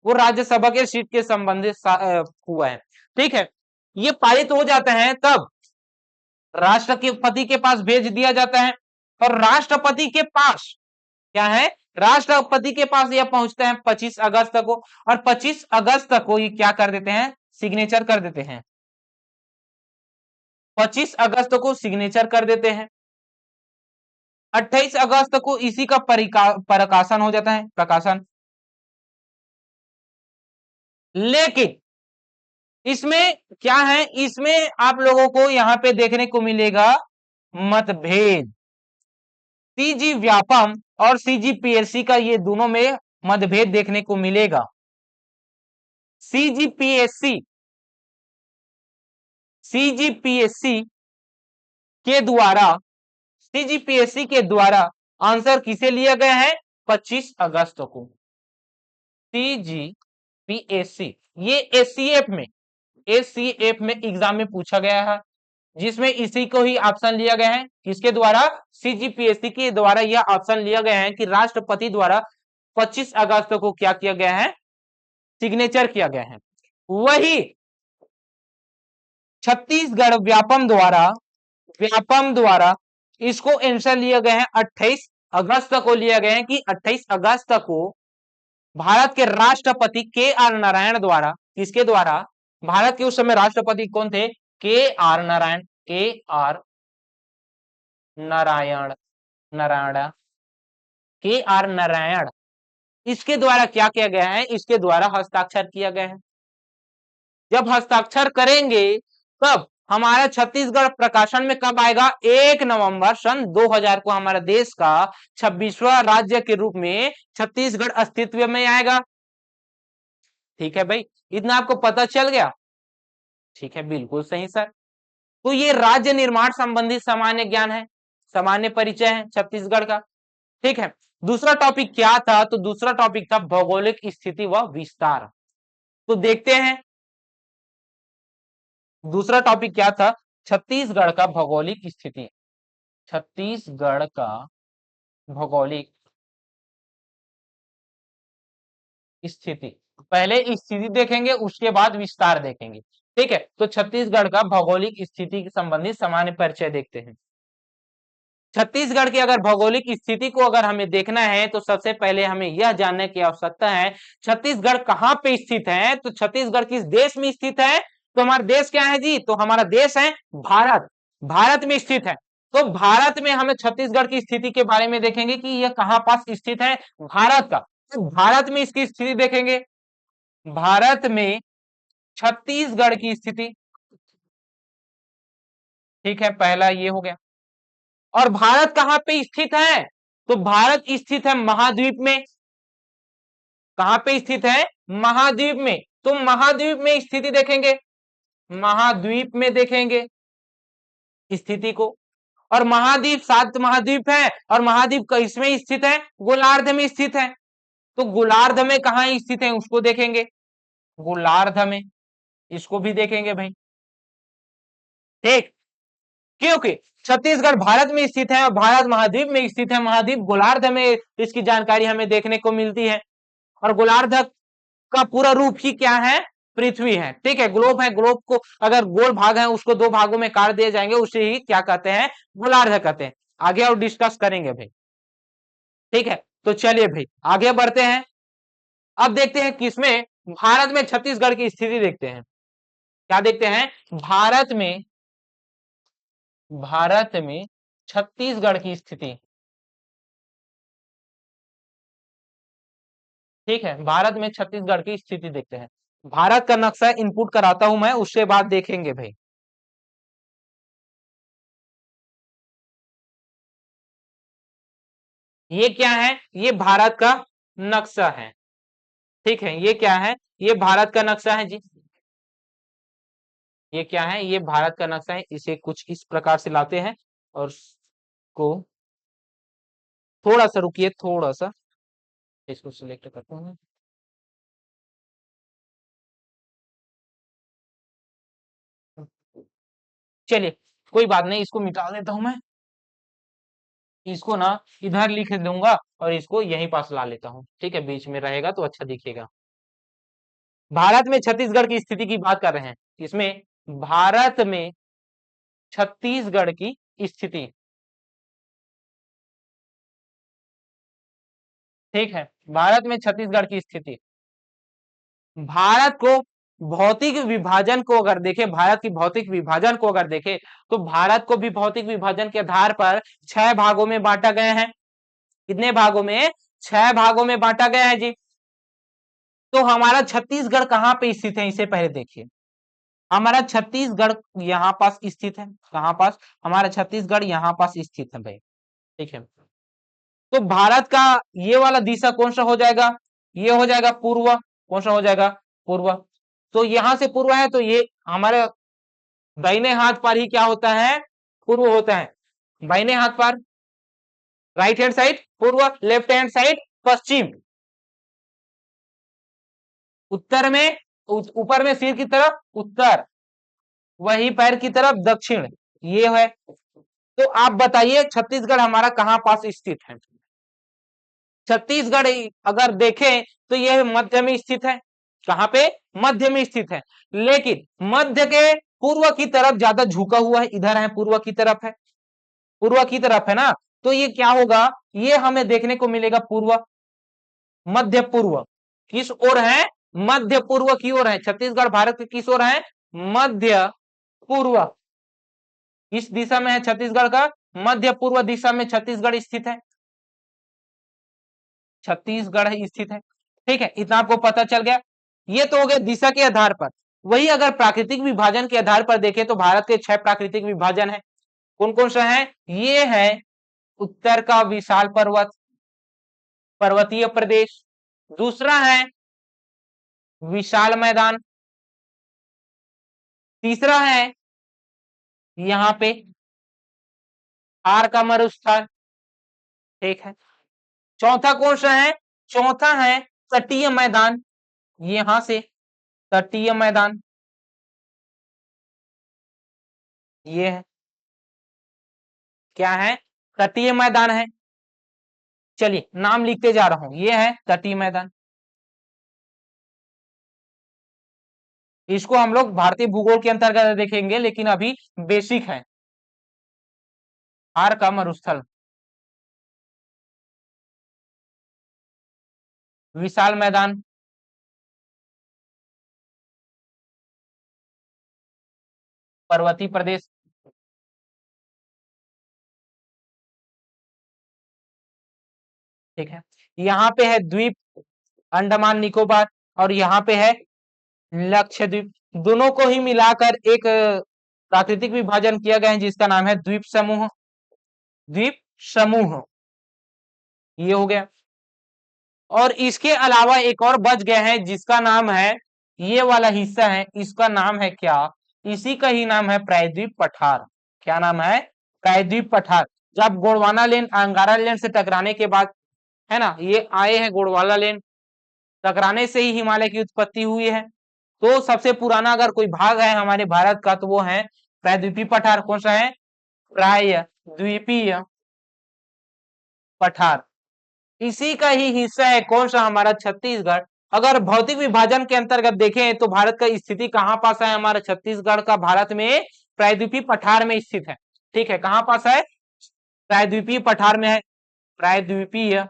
वो राज्यसभा के सीट के संबंधित हुआ है। ठीक है, ये पारित हो जाते हैं तब राष्ट्रपति के पास भेज दिया जाता है, और राष्ट्रपति के पास क्या है, राष्ट्रपति के पास यह पहुंचता है 25 अगस्त को, और 25 अगस्त को ये क्या कर देते हैं, सिग्नेचर कर देते हैं, 25 अगस्त को सिग्नेचर कर देते हैं। 28 अगस्त को इसी का प्रकाशन हो जाता है, प्रकाशन। लेकिन इसमें क्या है, इसमें आप लोगों को यहां पे देखने को मिलेगा मतभेद। सीजी व्यापम और सीजीपीएससी का ये दोनों में मतभेद देखने को मिलेगा। सीजीपीएससी सीजीपीएससी के द्वारा आंसर किसे लिया गया है, 25 अगस्त को। सीजीपीएससी ये एससीएफ में एग्जाम में पूछा गया है, जिसमें इसी को ही ऑप्शन लिया गया है, किसके द्वारा, सीजीपीएससी के द्वारा यह ऑप्शन लिया गया है कि राष्ट्रपति द्वारा 25 अगस्त को क्या किया गया है, सिग्नेचर किया गया है। वही छत्तीसगढ़ व्यापम द्वारा इसको आंसर लिया गया है 28 अगस्त को लिया गया है, कि 28 अगस्त को भारत के राष्ट्रपति के आर नारायण द्वारा, किसके द्वारा, भारत के उस समय राष्ट्रपति कौन थे, के आर नारायण, इसके द्वारा क्या किया गया है, इसके द्वारा हस्ताक्षर किया गया है। जब हस्ताक्षर करेंगे तब हमारा छत्तीसगढ़ प्रकाशन में कब आएगा, 1 नवंबर सन 2000 को हमारे देश का 26वां राज्य के रूप में छत्तीसगढ़ अस्तित्व में आएगा। ठीक है भाई, इतना आपको पता चल गया। ठीक है, बिल्कुल सही सर। तो ये राज्य निर्माण संबंधी सामान्य ज्ञान है, सामान्य परिचय है छत्तीसगढ़ का। ठीक है, दूसरा टॉपिक क्या था, तो दूसरा टॉपिक था भौगोलिक स्थिति व विस्तार। तो देखते हैं दूसरा टॉपिक क्या था, छत्तीसगढ़ का भौगोलिक स्थिति, छत्तीसगढ़ का भौगोलिक स्थिति। पहले स्थिति देखेंगे, उसके बाद विस्तार देखेंगे। ठीक है, तो छत्तीसगढ़ का भौगोलिक स्थिति के संबंधित सामान्य परिचय देखते हैं। छत्तीसगढ़ की अगर भौगोलिक स्थिति को अगर हमें देखना है तो सबसे पहले हमें यह जानने की आवश्यकता है छत्तीसगढ़ कहां पे स्थित है। तो छत्तीसगढ़ किस देश में स्थित है, तो हमारा देश क्या है जी, तो हमारा देश है भारत, भारत में स्थित है। तो भारत में हमें छत्तीसगढ़ की स्थिति के बारे में देखेंगे कि यह कहां पास स्थित है, भारत का। तो भारत में इसकी स्थिति देखेंगे, भारत में छत्तीसगढ़ की स्थिति। ठीक है, पहला ये हो गया। और भारत कहां पे स्थित है, तो भारत स्थित है महाद्वीप में। कहां पे स्थित है, महाद्वीप में। तो महाद्वीप में स्थिति देखेंगे, महाद्वीप में देखेंगे स्थिति को। और महाद्वीप 7 महाद्वीप है, और महाद्वीप इसमें स्थित है, गोलार्ध में स्थित है। तो गोलार्ध में कहां स्थित है उसको देखेंगे, गोलार्ध में, इसको भी देखेंगे भाई। ठीक, क्योंकि छत्तीसगढ़ भारत में स्थित है और भारत महाद्वीप में स्थित है, महाद्वीप गोलार्ध में इसकी जानकारी हमें देखने को मिलती है। और गोलार्ध का पूरा रूप ही क्या है, पृथ्वी है, ठीक है। ग्लोब है, ग्लोब को अगर गोल भाग है उसको दो भागों में काट दिए जाएंगे, उसे ही क्या कहते हैं, गोलार्ध कहते हैं। आगे और डिस्कस करेंगे भाई, ठीक है। तो चलिए भाई आगे बढ़ते हैं। अब देखते हैं किसमें, भारत में छत्तीसगढ़ की स्थिति देखते हैं। क्या देखते हैं, भारत में छत्तीसगढ़ की स्थिति, ठीक है। भारत में छत्तीसगढ़ की स्थिति देखते हैं। भारत का नक्शा इनपुट कराता हूं मैं, उसके बाद देखेंगे भाई। ये क्या है, ये भारत का नक्शा है, ठीक है। ये क्या है, ये भारत का नक्शा है जी। ये क्या है, ये भारत का नक्शा है। इसे कुछ इस प्रकार से लाते हैं और को थोड़ा सा रुकिए, थोड़ा सा इसको सिलेक्ट करता हूँ। चलिए कोई बात नहीं, इसको मिटा देता हूं मैं। इसको ना इधर लिख दूंगा और इसको यहीं पास ला लेता हूँ, ठीक है। बीच में रहेगा तो अच्छा दिखेगा। भारत में छत्तीसगढ़ की स्थिति की बात कर रहे हैं। इसमें भारत में छत्तीसगढ़ की स्थिति, ठीक है। भारत में छत्तीसगढ़ की स्थिति, भारत को भौतिक विभाजन को अगर देखें, भारत की भौतिक विभाजन को अगर देखें, तो भारत को भी भौतिक विभाजन के आधार पर 6 भागों में बांटा गया है। कितने भागों में, 6 भागों में बांटा गया है जी। तो हमारा छत्तीसगढ़ कहां पे स्थित है, इसे पहले देखिए। हमारा छत्तीसगढ़ यहाँ पास स्थित है, कहां पास, हमारा छत्तीसगढ़ यहाँ पास स्थित है भाई, ठीक है। तो भारत का ये वाला दिशा कौन सा हो जाएगा, ये हो जाएगा पूर्व। कौन सा हो जाएगा, पूर्व। तो यहां से पूर्व है, तो ये हमारे दाहिने हाथ पर ही क्या होता है, पूर्व होता है। दाहिने हाथ पर, राइट हैंड साइड पूर्व, लेफ्ट हैंड साइड पश्चिम। उत्तर में, ऊपर में सिर की तरफ उत्तर, वही पैर की तरफ दक्षिण, ये है। तो आप बताइए छत्तीसगढ़ हमारा कहां पास स्थित है। छत्तीसगढ़ अगर देखें तो यह मध्य में स्थित है। कहां पे, मध्य में स्थित है। लेकिन मध्य के पूर्व की तरफ ज्यादा झुका हुआ है, इधर है, पूर्व की तरफ है, पूर्व की तरफ है ना। तो ये क्या होगा, ये हमें देखने को मिलेगा पूर्व, मध्य पूर्व। किस ओर है, मध्य पूर्व की ओर है। छत्तीसगढ़ भारत के किस ओर है, मध्य पूर्व। किस दिशा में है छत्तीसगढ़ का, मध्य पूर्व दिशा में छत्तीसगढ़ स्थित है, छत्तीसगढ़ स्थित है, ठीक है। इतना आपको पता चल गया। ये तो हो गया दिशा के आधार पर। वही अगर प्राकृतिक विभाजन के आधार पर देखें तो भारत के 6 प्राकृतिक विभाजन है। कौन कौन सा है, ये है उत्तर का विशाल पर्वत, पर्वतीय प्रदेश। दूसरा है विशाल मैदान। तीसरा है यहाँ पे थार का मरुस्थल, ठीक है। चौथा कौन सा है, चौथा है तटीय मैदान। यहां से तटीय मैदान, ये है, क्या है, तटीय मैदान है। चलिए नाम लिखते जा रहा हूं, ये है तटीय मैदान। इसको हम लोग भारतीय भूगोल के अंतर्गत देखेंगे, लेकिन अभी बेसिक है। थार का मरुस्थल, विशाल मैदान, पर्वतीय प्रदेश, ठीक है। यहाँ पे है द्वीप, अंडमान निकोबार, और यहाँ पे है लक्षद्वीप। दोनों को ही मिलाकर एक प्राकृतिक विभाजन किया गया है, जिसका नाम है द्वीप समूह, द्वीप समूह, ये हो गया। और इसके अलावा एक और बच गया है, जिसका नाम है, ये वाला हिस्सा है, इसका नाम है क्या, इसी का ही नाम है प्रायद्वीप पठार। क्या नाम है, प्रायद्वीप पठार। जब गोंडवाना लेन अंगारा लेन से टकराने के बाद, है ना, ये आए हैं गोंडवाना लेन, टकराने से ही हिमालय की उत्पत्ति हुई है। तो सबसे पुराना अगर कोई भाग है हमारे भारत का, तो वो है प्रायद्वीपीय पठार। कौन सा है, प्रायद्वीपीय पठार। इसी का ही हिस्सा है कौन सा, हमारा छत्तीसगढ़, अगर भौतिक विभाजन के अंतर्गत देखें तो भारत का स्थिति कहां पास है, हमारा छत्तीसगढ़ का भारत में प्रायद्वीपीय पठार में स्थित है। ठीक है, कहां पास है, प्रायद्वीपीय पठार में है, प्रायद्वीपीय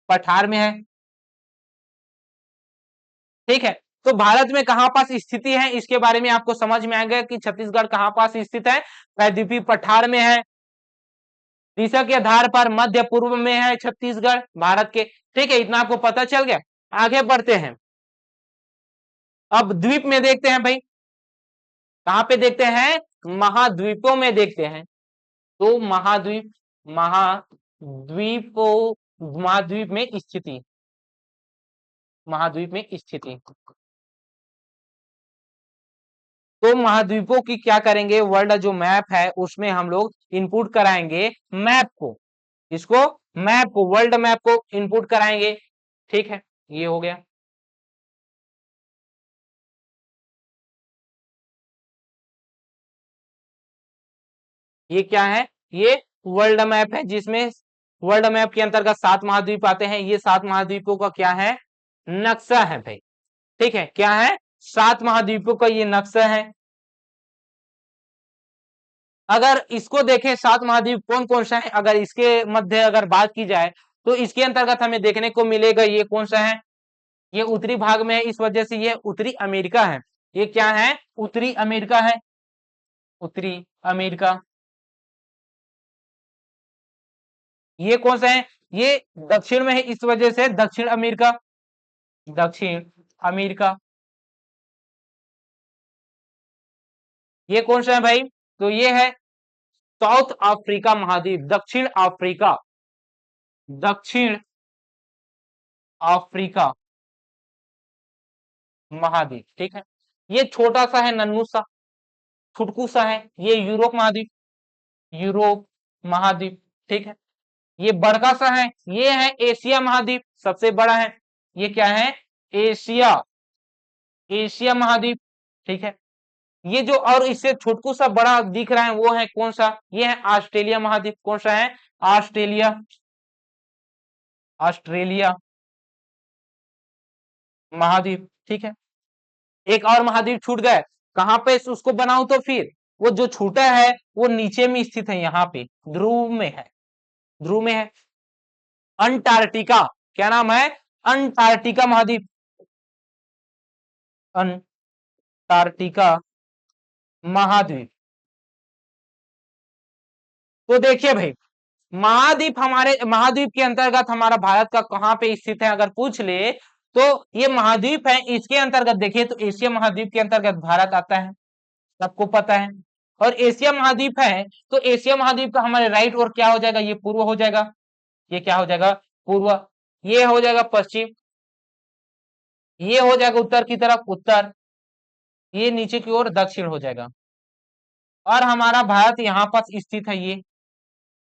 पठार में है। ठीक है, तो भारत में कहां पास स्थिति है, इसके बारे में आपको समझ में आ गया कि छत्तीसगढ़ कहां पास स्थित है, प्रायद्वीपीय पठार में है। दिशा के आधार पर मध्य पूर्व में है छत्तीसगढ़ भारत के। ठीक है, इतना आपको पता चल गया। आगे बढ़ते हैं, अब द्वीप में देखते हैं भाई, कहां पे देखते हैं, महाद्वीपों में देखते हैं। तो महाद्वीप, महाद्वीपों, महाद्वीप में स्थिति, महाद्वीप में स्थिति। तो महाद्वीपों की क्या करेंगे, वर्ल्ड जो मैप है उसमें हम लोग इनपुट कराएंगे मैप को, इसको मैप को, वर्ल्ड मैप को इनपुट कराएंगे। ठीक है, ये हो गया। ये क्या है, ये वर्ल्ड मैप है जिसमें वर्ल्ड मैप के अंतर्गत 7 महाद्वीप आते हैं। ये 7 महाद्वीपों का क्या है, नक्शा है भाई। ठीक है, क्या है, 7 महाद्वीपों का ये नक्शा है। अगर इसको देखें 7 महाद्वीप कौन कौन सा है, अगर इसके मध्य अगर बात की जाए तो इसके अंतर्गत हमें देखने को मिलेगा, ये कौन सा है, ये उत्तरी भाग में है, इस वजह से ये उत्तरी अमेरिका है। ये क्या है, उत्तरी अमेरिका है, उत्तरी अमेरिका। ये कौन सा है, ये दक्षिण में है, इस वजह से दक्षिण अमेरिका, दक्षिण अमेरिका। ये कौन सा है भाई, तो ये है साउथ अफ्रीका महाद्वीप, दक्षिण अफ्रीका, दक्षिण अफ्रीका महाद्वीप। ठीक है, ये छोटा सा है, नन्नू सा, छुटकू सा है, ये यूरोप महाद्वीप, यूरोप महाद्वीप। ठीक है, ये बड़का सा है, ये है एशिया महाद्वीप, सबसे बड़ा है, ये क्या है, एशिया, एशिया महाद्वीप। ठीक है, ये जो और इससे छोटकू सा बड़ा दिख रहा है वो है कौन सा, ये है ऑस्ट्रेलिया महाद्वीप। कौन सा है, ऑस्ट्रेलिया, ऑस्ट्रेलिया महाद्वीप। ठीक है, एक और महाद्वीप छूट गए, कहां पे उसको बनाऊं, तो फिर वो जो छूटा है वो नीचे में स्थित है, यहाँ पे ध्रुव में है, ध्रुव में है, अंटार्कटिका। क्या नाम है, अंटार्कटिका महाद्वीप, अंटार्कटिका महाद्वीप। तो देखिए भाई, महाद्वीप, हमारे महाद्वीप के अंतर्गत हमारा भारत का कहां पे स्थित है, अगर पूछ ले तो ये महाद्वीप है, इसके अंतर्गत देखिए तो एशिया महाद्वीप के अंतर्गत भारत आता है, सबको पता है। और एशिया महाद्वीप है तो एशिया महाद्वीप का हमारे राइट और क्या हो जाएगा, ये पूर्व हो जाएगा, ये क्या हो जाएगा, पूर्व, ये हो जाएगा पश्चिम, ये हो जाएगा उत्तर की तरफ उत्तर, ये नीचे की ओर दक्षिण हो जाएगा। और हमारा भारत यहाँ पर स्थित है ये।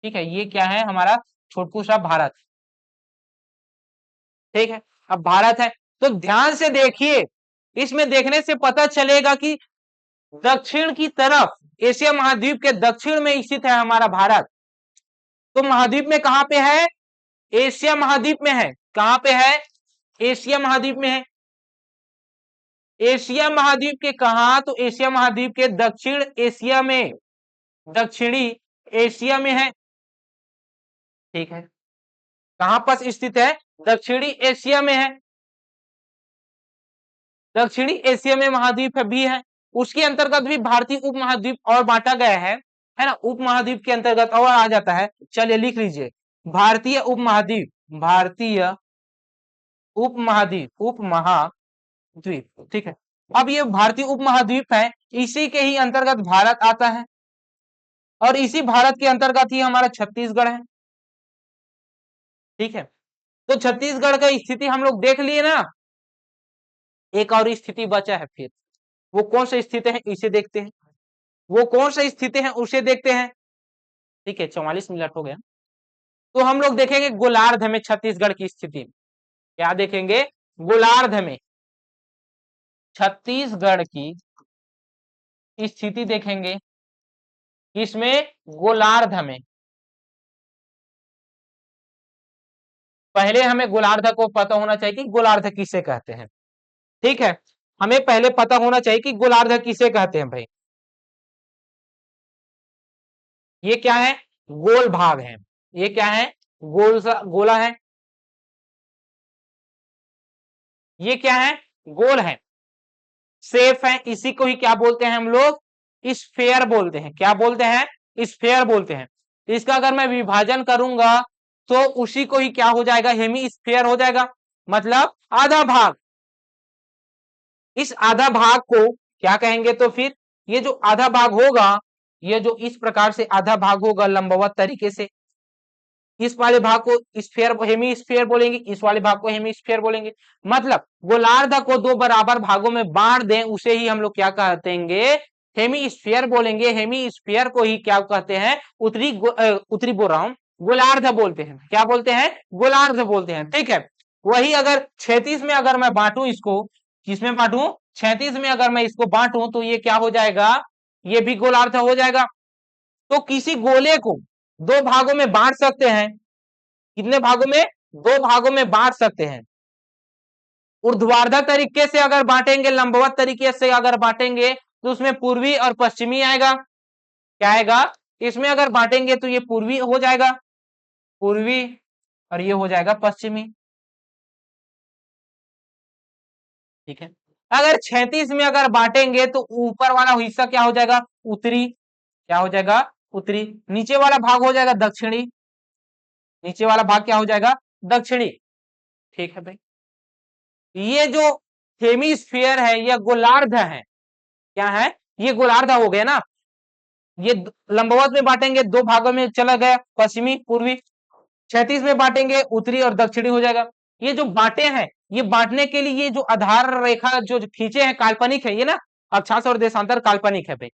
ठीक है, ये क्या है, हमारा छोटकू सा भारत। ठीक है, अब भारत है तो ध्यान से देखिए, इसमें देखने से पता चलेगा कि दक्षिण की तरफ, एशिया महाद्वीप के दक्षिण में स्थित है हमारा भारत। तो महाद्वीप में कहां पे है, एशिया महाद्वीप में है, कहां पे है, एशिया महाद्वीप में है। एशिया महाद्वीप के कहा, तो एशिया महाद्वीप के दक्षिण एशिया में, दक्षिणी एशिया में है। ठीक है, कहां पर स्थित है, दक्षिणी एशिया में है, दक्षिणी एशिया में महाद्वीप है भी है। उसके अंतर्गत भी भारतीय उपमहाद्वीप और बांटा गया है ना, उपमहाद्वीप के अंतर्गत और आ जाता है। चलिए लिख लीजिए, भारतीय उपमहाद्वीप, भारतीय उपमहाद्वीप, उपमहाद्वीप। ठीक है, अब ये भारतीय उपमहाद्वीप है, इसी के ही अंतर्गत भारत आता है, और इसी भारत के अंतर्गत ही हमारा छत्तीसगढ़ है। ठीक है, तो छत्तीसगढ़ का स्थिति हम लोग देख लिए ना, एक और स्थिति बचा है फिर, वो कौन सा स्थिति है इसे देखते हैं, वो कौन सा स्थिति है उसे देखते हैं। ठीक है, 44 मिनट हो गया, तो हम लोग देखेंगे गोलार्ध में छत्तीसगढ़ की स्थिति, क्या देखेंगे, गोलार्ध में छत्तीसगढ़ की स्थिति देखेंगे, इसमें गोलार्ध में, पहले हमें गोलार्ध को पता होना चाहिए कि गोलार्ध किसे कहते हैं। ठीक है, हमें पहले पता होना चाहिए कि गोलार्ध किसे कहते हैं भाई। ये क्या है? गोल भाग है। ये क्या है? गोल सा गोला है। ये क्या है? गोल है, सेफ है। इसी को ही क्या बोलते हैं हम लोग? स्फेयर बोलते हैं। क्या बोलते हैं? स्फेयर बोलते हैं। इसका अगर मैं विभाजन करूंगा तो उसी को ही क्या हो जाएगा? हेमी स्फेयर हो जाएगा, मतलब आधा भाग। इस आधा भाग को क्या कहेंगे? तो फिर ये जो आधा भाग होगा, ये जो इस प्रकार से आधा भाग होगा लंबवत तरीके से, इस वाले भाग को स्फीयर हेमी स्फीयर बोलेंगे, इस वाले भाग को हेमी स्फीयर बोलेंगे। मतलब गोलार्ध को दो बराबर भागों में बांट दें, उसे ही हम लोग क्या कहते हैं? हेमी स्फीयर बोलेंगे। हेमी स्फीयर को ही क्या कहते हैं? उत्तरी बोल रहा हूं, गोलार्ध बोलते हैं। क्या बोलते हैं? गोलार्ध बोलते हैं। ठीक है, वही अगर 36 में अगर मैं बांटू इसको, किसमें बांटू? 36 में अगर मैं इसको बांटू तो ये क्या हो जाएगा? ये भी गोलार्ध हो जाएगा। तो किसी गोले को दो भागों में बांट सकते हैं। कितने भागों में? दो भागों में बांट सकते हैं। ऊर्ध्वाधर तरीके से अगर बांटेंगे, लंबवत तरीके से अगर बांटेंगे तो उसमें पूर्वी और पश्चिमी आएगा। क्या आएगा? इसमें अगर बांटेंगे तो ये पूर्वी हो जाएगा, पूर्वी, और ये हो जाएगा पश्चिमी। ठीक है, अगर 36 में अगर बांटेंगे तो ऊपर वाला हिस्सा क्या हो जाएगा? उत्तरी। क्या हो जाएगा? उत्तरी। नीचे वाला भाग हो जाएगा दक्षिणी। नीचे वाला भाग क्या हो जाएगा? दक्षिणी। ठीक है भाई, ये जो हेमिस्फीयर है, ये गोलार्ध है। क्या है? ये गोलार्ध हो गया ना। ये लंबवत में बांटेंगे दो भागों में चला गया, पश्चिमी पूर्वी। 36 में बांटेंगे उत्तरी और दक्षिणी हो जाएगा। ये जो बांटे हैं, ये बांटने के लिए ये जो आधार रेखा जो खींचे हैं काल्पनिक है ये ना, अक्षांश और देशांतर काल्पनिक है भाई।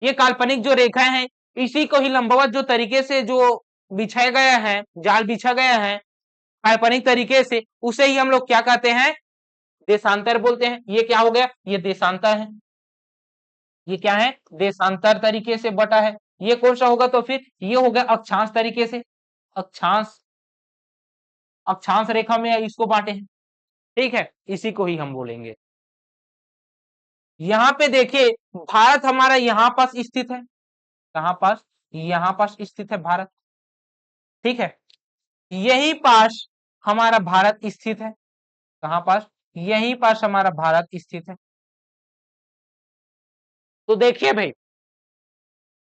ये काल्पनिक जो रेखा है, इसी को ही लंबवत जो तरीके से जो बिछाया गया है, जाल बिछा गया है काल्पनिक तरीके से, उसे ही हम लोग क्या कहते हैं? देशांतर बोलते हैं। ये क्या हो गया? ये देशांतर है। ये क्या है? देशांतर तरीके से बटा है। ये कौन सा होगा? तो फिर ये हो गया अक्षांश तरीके से। अक्षांश, अक्षांश रेखा में इसको बांटे हैं। ठीक है, इसी को ही हम बोलेंगे। यहां पे देखिए, भारत हमारा यहां पास स्थित है। कहां पास? यहां पास स्थित है भारत। ठीक है, यही पास हमारा भारत स्थित है। कहां पास? यही पास हमारा भारत स्थित है। तो देखिए भाई,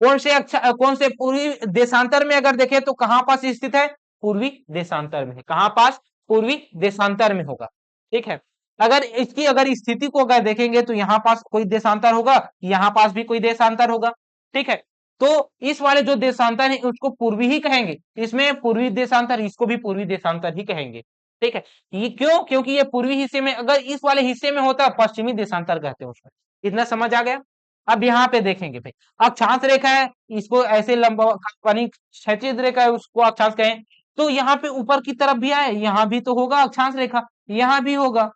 कौन से पूर्वी देशांतर में अगर देखें तो कहां पास स्थित है? पूर्वी देशांतर में है। कहां पास? पूर्वी देशांतर में होगा। ठीक है, अगर इसकी अगर स्थिति को अगर देखेंगे तो यहां पास कोई देशांतर होगा, यहां पास भी कोई देशांतर होगा। ठीक है, तो इस वाले जो देशांतर है उसको पूर्वी ही कहेंगे। इसमें पूर्वी देशांतर, इसको भी पूर्वी देशांतर ही कहेंगे। ठीक है, ये क्यों? क्योंकि ये पूर्वी हिस्से में, अगर इस वाले हिस्से में होता पश्चिमी देशांतर कहते हैं उसमें। इतना समझ आ गया? अब यहाँ पे देखेंगे भाई, अक्षांश रेखा है, इसको ऐसे लंबा काल्पनिक क्षैतिज रेखा है, उसको अक्षांश कहें। तो यहाँ पे ऊपर की तरफ भी आए, यहाँ भी तो होगा अक्षांश रेखा, यहाँ भी होगा,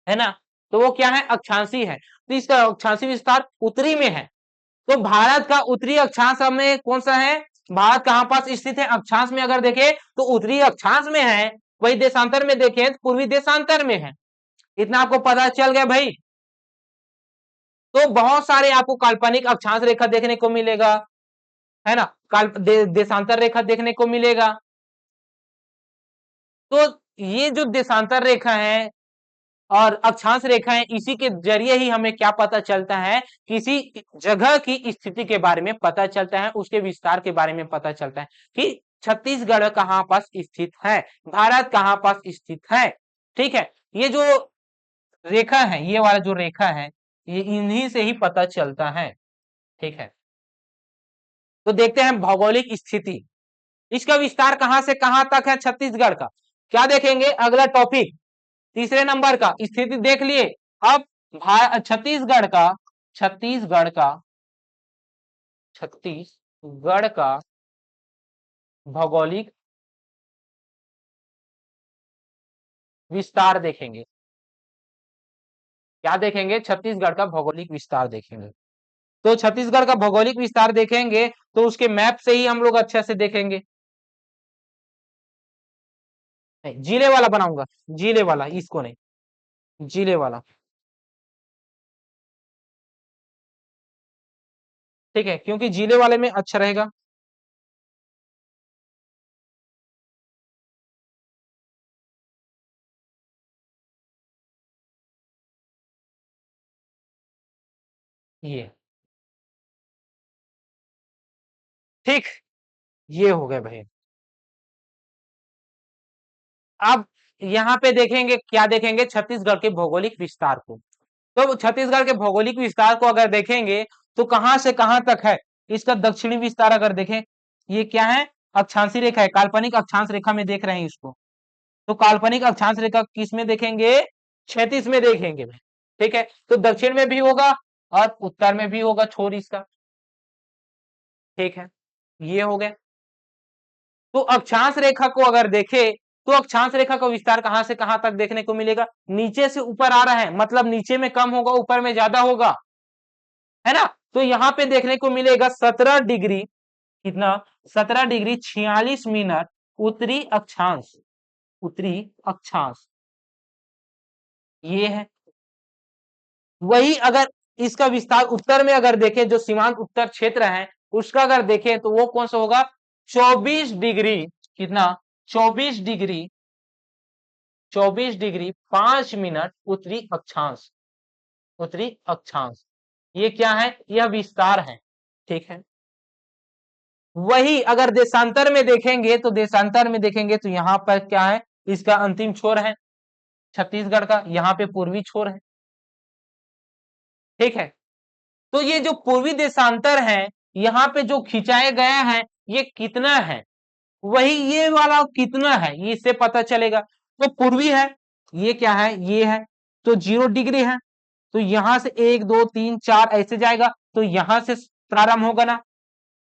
है ना। तो वो क्या है? अक्षांशी है। तो इसका अक्षांशी विस्तार उत्तरी में है। तो भारत का उत्तरी अक्षांश में कौन सा है? भारत कहां पास स्थित है? अक्षांश में अगर देखें तो उत्तरी अक्षांश में है। वही देशांतर में देखें तो पूर्वी देशांतर में है। इतना आपको पता चल गया भाई। तो बहुत सारे आपको काल्पनिक अक्षांश रेखा देखने को मिलेगा, है ना। देशांतर रेखा देखने को मिलेगा। तो ये जो देशांतर रेखा है और अक्षांश रेखा है, इसी के जरिए ही हमें क्या पता चलता है? किसी जगह की स्थिति के बारे में पता चलता है, उसके विस्तार के बारे में पता चलता है कि छत्तीसगढ़ कहां पास स्थित है, भारत कहां पास स्थित है। ठीक है, ये जो रेखा है, ये वाला जो रेखा है, ये इन्हीं से ही पता चलता है। ठीक है, तो देखते हैं भौगोलिक स्थिति, इसका विस्तार कहां से कहां तक है छत्तीसगढ़ का। क्या देखेंगे? अगला टॉपिक तीसरे नंबर का स्थिति देख लिए। अब छत्तीसगढ़ का, छत्तीसगढ़ का, छत्तीसगढ़ का भौगोलिक विस्तार देखेंगे। क्या देखेंगे? छत्तीसगढ़ का भौगोलिक विस्तार देखेंगे। तो छत्तीसगढ़ का भौगोलिक विस्तार देखेंगे तो उसके मैप से ही हम लोग अच्छे से देखेंगे। नहीं, जिले वाला बनाऊंगा, जिले वाला, इसको नहीं, जिले वाला। ठीक है, क्योंकि जिले वाले में अच्छा रहेगा। ये ठीक, ये हो गए भाई। अब यहाँ पे देखेंगे, क्या देखेंगे, छत्तीसगढ़ के भौगोलिक विस्तार को। तो छत्तीसगढ़ के भौगोलिक विस्तार को अगर देखेंगे तो कहां से कहां तक है, इसका दक्षिणी विस्तार अगर देखें, ये क्या है, अक्षांशी रेखा है, काल्पनिक अक्षांश रेखा में देख रहे हैं इसको। तो काल्पनिक अक्षांश रेखा किस में देखेंगे, क्षैतिज में देखेंगे। ठीक है, तो दक्षिण में भी होगा और उत्तर में भी होगा छोर इसका। ठीक है, ये हो गया। तो अक्षांश रेखा को अगर देखे तो अक्षांश रेखा का विस्तार कहां से कहां तक देखने को मिलेगा, नीचे से ऊपर आ रहा है, मतलब नीचे में कम होगा, ऊपर में ज्यादा होगा, है ना। तो यहां पे देखने को मिलेगा 17 डिग्री, कितना, 17 डिग्री 46 मिनट उत्तरी अक्षांश, उत्तरी अक्षांश, ये है। वही अगर इसका विस्तार उत्तर में अगर देखें, जो सीमांत उत्तर क्षेत्र है उसका अगर देखें तो वो कौन सा होगा, 24 डिग्री, कितना, 24 डिग्री, 24 डिग्री 5 मिनट उत्तरी अक्षांश, उत्तरी अक्षांश, ये क्या है, यह विस्तार है। ठीक है, वही अगर देशांतर में देखेंगे तो देशांतर में देखेंगे तो यहां पर क्या है, इसका अंतिम छोर है छत्तीसगढ़ का, यहाँ पे पूर्वी छोर है। ठीक है, तो ये जो पूर्वी देशांतर है, यहाँ पे जो खिंचाया गया है, ये कितना है, वही ये वाला कितना है, ये इससे पता चलेगा। तो पूर्वी है, ये क्या है, ये है, तो 0 डिग्री है, तो यहां से 1 2 3 4 ऐसे जाएगा, तो यहां से प्रारंभ होगा ना,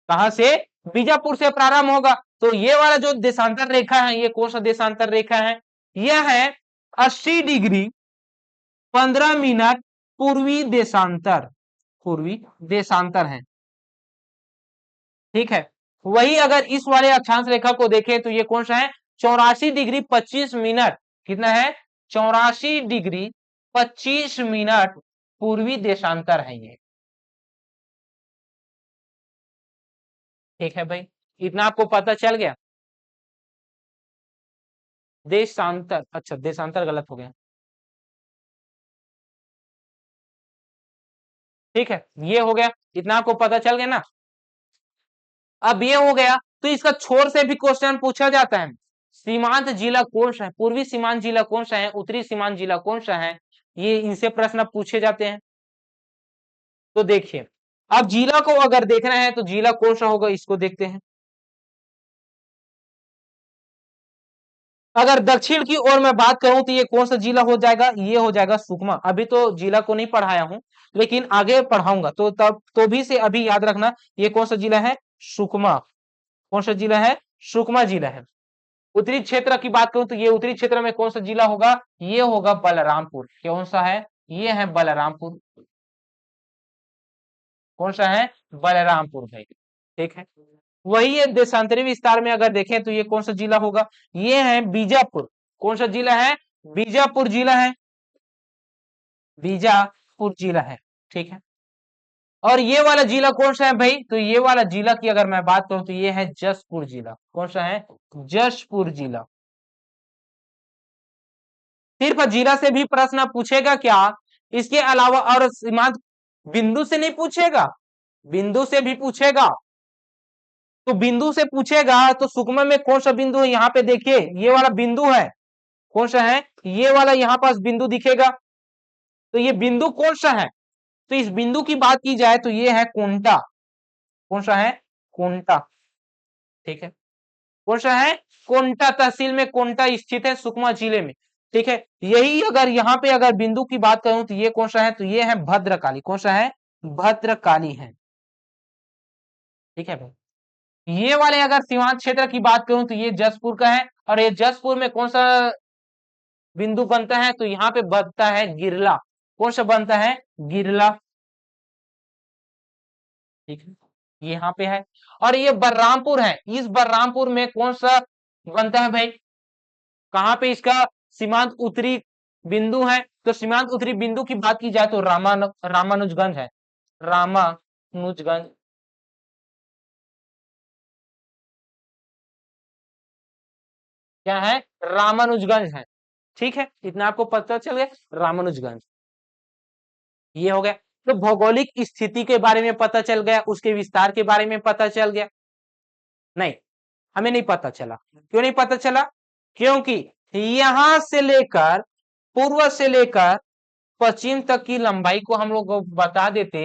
कहां से, बीजापुर से प्रारंभ होगा। तो ये वाला जो देशांतर रेखा है, ये कौन सा देशांतर रेखा है, यह है 80 डिग्री 15 मिनट पूर्वी देशांतर, पूर्वी देशांतर है। ठीक है, वही अगर इस वाले अक्षांश रेखा को देखें तो ये कौन सा है, 84 डिग्री 25 मिनट, कितना है, 84 डिग्री 25 मिनट पूर्वी देशांतर है ये। ठीक है भाई, इतना आपको पता चल गया। देशांतर, अच्छा देशांतर गलत हो गया। ठीक है, ये हो गया, इतना आपको पता चल गया ना। अब ये हो गया, तो इसका छोर से भी क्वेश्चन पूछा जाता है, सीमांत जिला कौन सा है, पूर्वी सीमांत जिला कौन सा है, उत्तरी सीमांत जिला कौन सा है, ये इनसे प्रश्न पूछे जाते हैं। तो देखिए, अब जिला को अगर देखना है तो जिला कौन सा होगा, इसको देखते हैं। अगर दक्षिण की ओर मैं बात करूं तो ये कौन सा जिला हो जाएगा, ये हो जाएगा सुकमा। अभी तो जिला को नहीं पढ़ाया हूं, लेकिन आगे पढ़ाऊंगा, तो तब तो भी से अभी याद रखना, ये कौन सा जिला है, सुकमा। कौन सा जिला है, सुकमा जिला है। उत्तरी क्षेत्र की बात करूं तो ये उत्तरी क्षेत्र में कौन सा जिला होगा, ये होगा बलरामपुर। कौन सा है, ये है बलरामपुर। कौन सा है, बलरामपुर भाई। ठीक है, वही है देशांतरी विस्तार में अगर देखें तो ये कौन सा जिला होगा, ये है बीजापुर। कौन सा जिला है, बीजापुर जिला है, बीजापुर जिला है। ठीक है, और ये वाला जिला कौन सा है भाई, तो ये वाला जिला की अगर मैं बात करूं तो ये है जसपुर जिला। कौन सा है, जसपुर जिला। सिर्फ जिला से भी प्रश्न पूछेगा क्या, इसके अलावा और सीमांत बिंदु से नहीं पूछेगा, बिंदु से भी पूछेगा। तो बिंदु से पूछेगा तो सुकमा में कौन सा बिंदु है, यहाँ पे देखिए ये वाला बिंदु है, कौन सा है, ये वाला यहाँ पास बिंदु दिखेगा। तो ये बिंदु कौन सा है, तो इस बिंदु की बात की जाए तो ये है कोंटा। कौन सा है, कोंटा। ठीक है, कौन सा है, कोंटा तहसील में कोंटा स्थित है सुकमा जिले में। ठीक है, यही अगर यहाँ पे अगर बिंदु की बात करूं तो ये कौन सा है, तो ये है भद्रकाली। कौन सा है, भद्रकाली है। ठीक है भाई, ये वाले अगर सीमांत क्षेत्र की बात करूं तो ये जसपुर का है, और ये जसपुर में कौन सा बिंदु बनता है, तो यहाँ पे बनता है गिरला। कौन सा बनता है, गिरला। ठीक है, ये यहाँ पे है। और ये बलरामपुर है, इस बलरामपुर में कौन सा बनता है भाई, कहाँ पे इसका सीमांत उत्तरी बिंदु है? तो सीमांत उत्तरी बिंदु की बात की जाए तो रामानुजगंज है, रामानुजगंज। क्या है? रामानुजगंज है। ठीक है, इतना आपको पता चल गया, रामानुजगंज। ये हो गया। तो भौगोलिक स्थिति के बारे में पता चल गया, उसके विस्तार के बारे में पता चल गया? नहीं, हमें नहीं पता चला। क्यों नहीं पता चला? क्योंकि यहां से लेकर, पूर्व से लेकर पश्चिम तक की लंबाई को हम लोग बता देते,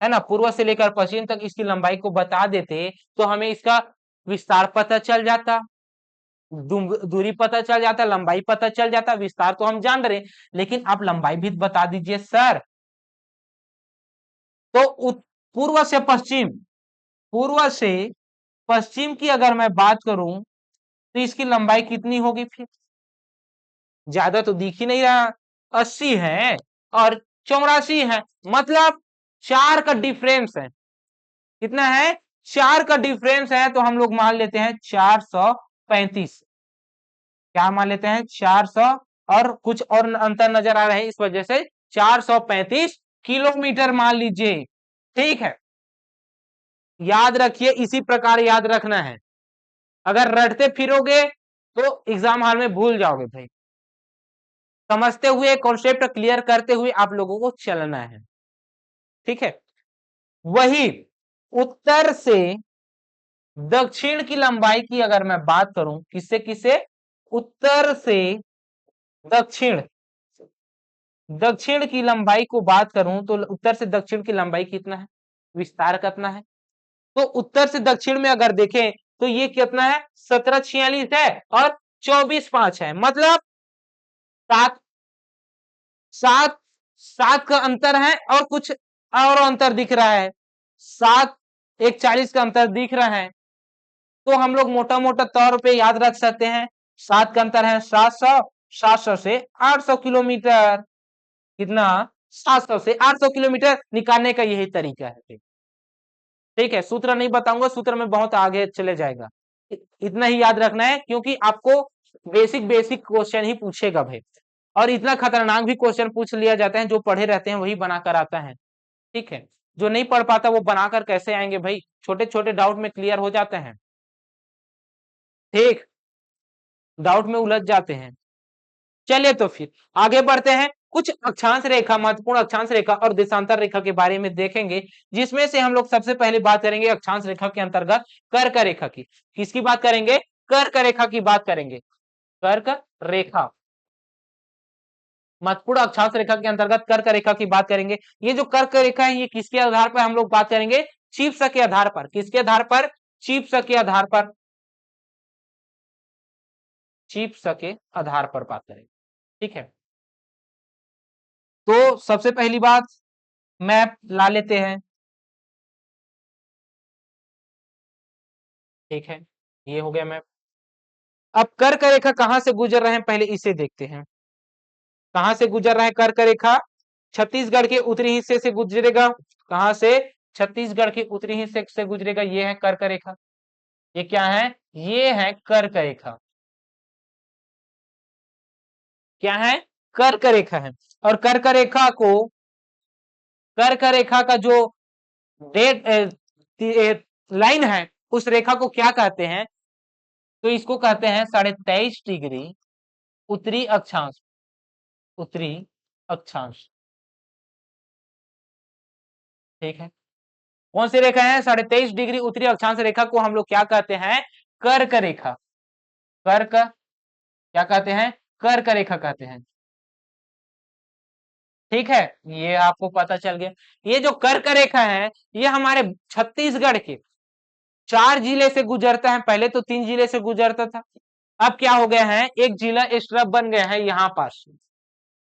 है ना, पूर्व से लेकर पश्चिम तक इसकी लंबाई को बता देते, तो हमें इसका विस्तार पता चल जाता, दूरी पता चल जाता, लंबाई पता चल जाता। विस्तार तो हम जान रहे, लेकिन आप लंबाई भी बता दीजिए सर। तो पूर्व से पश्चिम, पूर्व से पश्चिम की अगर मैं बात करूं तो इसकी लंबाई कितनी होगी? फिर ज्यादा तो दिख ही नहीं रहा, 80 है और 84 है, मतलब 4 का डिफरेंस है। कितना है? 4 का डिफरेंस है, तो हम लोग मान लेते हैं 435। क्या मान लेते हैं? 400, और कुछ और अंतर नजर आ रहे हैं, इस वजह से 435 किलोमीटर मान लीजिए। ठीक है, याद रखिए, इसी प्रकार याद रखना है। अगर रटते फिरोगे तो एग्जाम हॉल में भूल जाओगे भाई। समझते हुए, कॉन्सेप्ट क्लियर करते हुए आप लोगों को चलना है। ठीक है, वही उत्तर से दक्षिण की लंबाई की अगर मैं बात करूं, किससे किससे? उत्तर से दक्षिण, दक्षिण की लंबाई को बात करूं तो उत्तर से दक्षिण की लंबाई कितना है, विस्तार कितना है? तो उत्तर से दक्षिण में अगर देखें तो ये कितना है? 1746 है और 24.5 है, मतलब सात, सात, सात का अंतर है और कुछ और अंतर दिख रहा है, 7 1 40 का अंतर दिख रहा है। तो हम लोग मोटा मोटा तौर पे याद रख सकते हैं, 7 का अंतर है 700, 700 से 800 किलोमीटर। कितना? 700 से 800 किलोमीटर निकालने का यही तरीका है। ठीक है, सूत्र नहीं बताऊंगा, सूत्र में बहुत आगे चले जाएगा। इतना ही याद रखना है, क्योंकि आपको बेसिक बेसिक क्वेश्चन ही पूछेगा भाई, और इतना खतरनाक भी क्वेश्चन पूछ लिया जाता है, जो पढ़े रहते हैं वही बनाकर आता है। ठीक है, जो नहीं पढ़ पाता वो बनाकर कैसे आएंगे भाई? छोटे छोटे डाउट में क्लियर हो जाते हैं। ठीक, डाउट में उलझ जाते हैं। चलिए तो फिर आगे बढ़ते हैं, कुछ अक्षांश रेखा, महत्वपूर्ण अक्षांश रेखा और देशांतर रेखा के बारे में देखेंगे, जिसमें से हम लोग सबसे पहले बात करेंगे अक्षांश रेखा के अंतर्गत कर्क रेखा की। किसकी बात करेंगे? कर्क रेखा की बात करेंगे। कर्क रेखा, महत्वपूर्ण अक्षांश रेखा के अंतर्गत कर्क रेखा की बात करेंगे। ये जो कर्क रेखा है, ये किसके आधार पर हम लोग बात करेंगे? चीप्स के आधार पर। किसके आधार पर? चीप्स के आधार पर, चीप्स के आधार पर बात करेंगे। ठीक है, तो सबसे पहली बात मैप ला लेते हैं। ठीक है, ये हो गया मैप। अब कर्क रेखा कहां से गुजर रहे हैं, पहले इसे देखते हैं। कहां से गुजर रहा है कर्क रेखा? छत्तीसगढ़ के उत्तरी हिस्से से गुजरेगा। कहां से? छत्तीसगढ़ के उत्तरी हिस्से से गुजरेगा। ये है कर्क रेखा। ये क्या है? ये है कर्क रेखा। क्या है? कर्क रेखा है। और कर्क रेखा को, कर्क रेखा का जो डेट लाइन है, उस रेखा को क्या कहते हैं? तो इसको कहते हैं 23.5 डिग्री उत्तरी अक्षांश, उत्तरी अक्षांश। ठीक है, कौन सी रेखा है? 23.5 डिग्री उत्तरी अक्षांश रेखा को हम लोग क्या कहते हैं? कर्क रेखा। कर्क क्या कहते हैं? कर्क रेखा कहते हैं। ठीक है, ये आपको पता चल गया। ये जो कर्क रेखा है, ये हमारे छत्तीसगढ़ के 4 जिले से गुजरता है। पहले तो 3 जिले से गुजरता था, अब क्या हो गया है? एक जिला एक्स्ट्रा बन गया है यहाँ पास।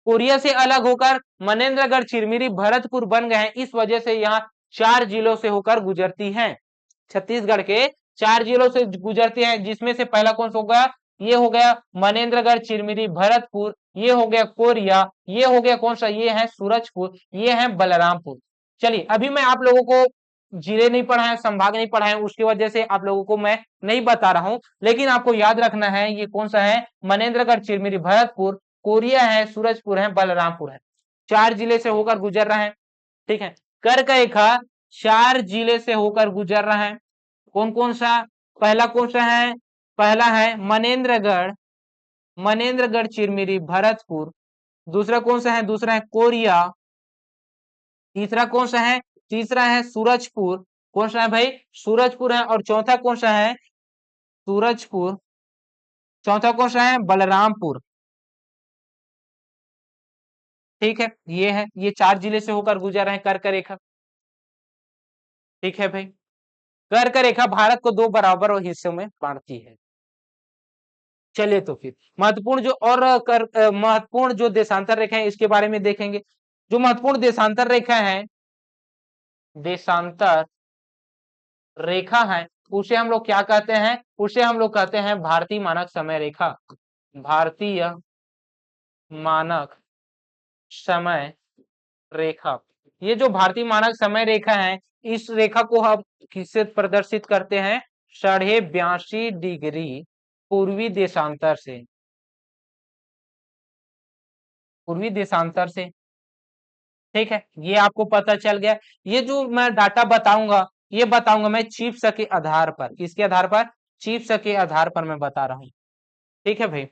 कोरिया से अलग होकर मनेन्द्रगढ़, चिरमिरी, भरतपुर बन गए हैं। इस वजह से यहाँ 4 जिलों से होकर गुजरती हैं। छत्तीसगढ़ के 4 जिलों से गुजरती है, जिसमें से पहला कौन सा होगा? ये हो गया मनेन्द्रगढ़, चिरमिरी, भरतपुर। ये हो गया कोरिया। ये हो गया कौन सा? ये है सूरजपुर। ये है बलरामपुर। चलिए, अभी मैं आप लोगों को जिले नहीं पढ़ाए, संभाग नहीं पढ़ाए, उसकी वजह से आप लोगों को मैं नहीं बता रहा हूं, लेकिन आपको याद रखना है ये कौन सा है, मनेन्द्रगढ़, चिरमिरी, भरतपुर, कोरिया है, सूरजपुर है, बलरामपुर है, 4 जिले से होकर गुजर रहा है। ठीक है, कर्क रेखा 4 जिले से होकर गुजर रहा है। कौन कौन सा, पहला कौन सा है, पहला है मनेन्द्रगढ़, मनेन्द्रगढ़, चिरमिरी, भरतपुर। दूसरा कौन सा है, दूसरा है कोरिया। तीसरा कौन सा है, तीसरा है सूरजपुर। कौन सा है भाई, सूरजपुर है। और चौथा कौन सा है, सूरजपुर। चौथा कौन सा है, बलरामपुर। ठीक है, ये है, ये 4 जिले से होकर गुजर रहे हैं कर्क रेखा। ठीक है भाई, कर्क रेखा भारत को 2 बराबर हिस्सों में बांटती है। चलिए तो फिर महत्वपूर्ण जो और महत्वपूर्ण जो देशांतर रेखा है इसके बारे में देखेंगे। जो महत्वपूर्ण देशांतर रेखा है, देशांतर रेखा है, उसे हम लोग क्या कहते हैं, उसे हम लोग कहते हैं भारतीय मानक समय रेखा। भारतीय मानक समय रेखा। ये जो भारतीय मानक समय रेखा है, इस रेखा को हम किससे प्रदर्शित करते हैं, 82.5 डिग्री पूर्वी देशांतर से, पूर्वी देशांतर से। ठीक है, ये आपको पता चल गया। ये जो मैं डाटा बताऊंगा, ये बताऊंगा मैं चीप्स के आधार पर, किसके आधार पर, चीप्स के आधार पर मैं बता रहा हूं। ठीक है भाई,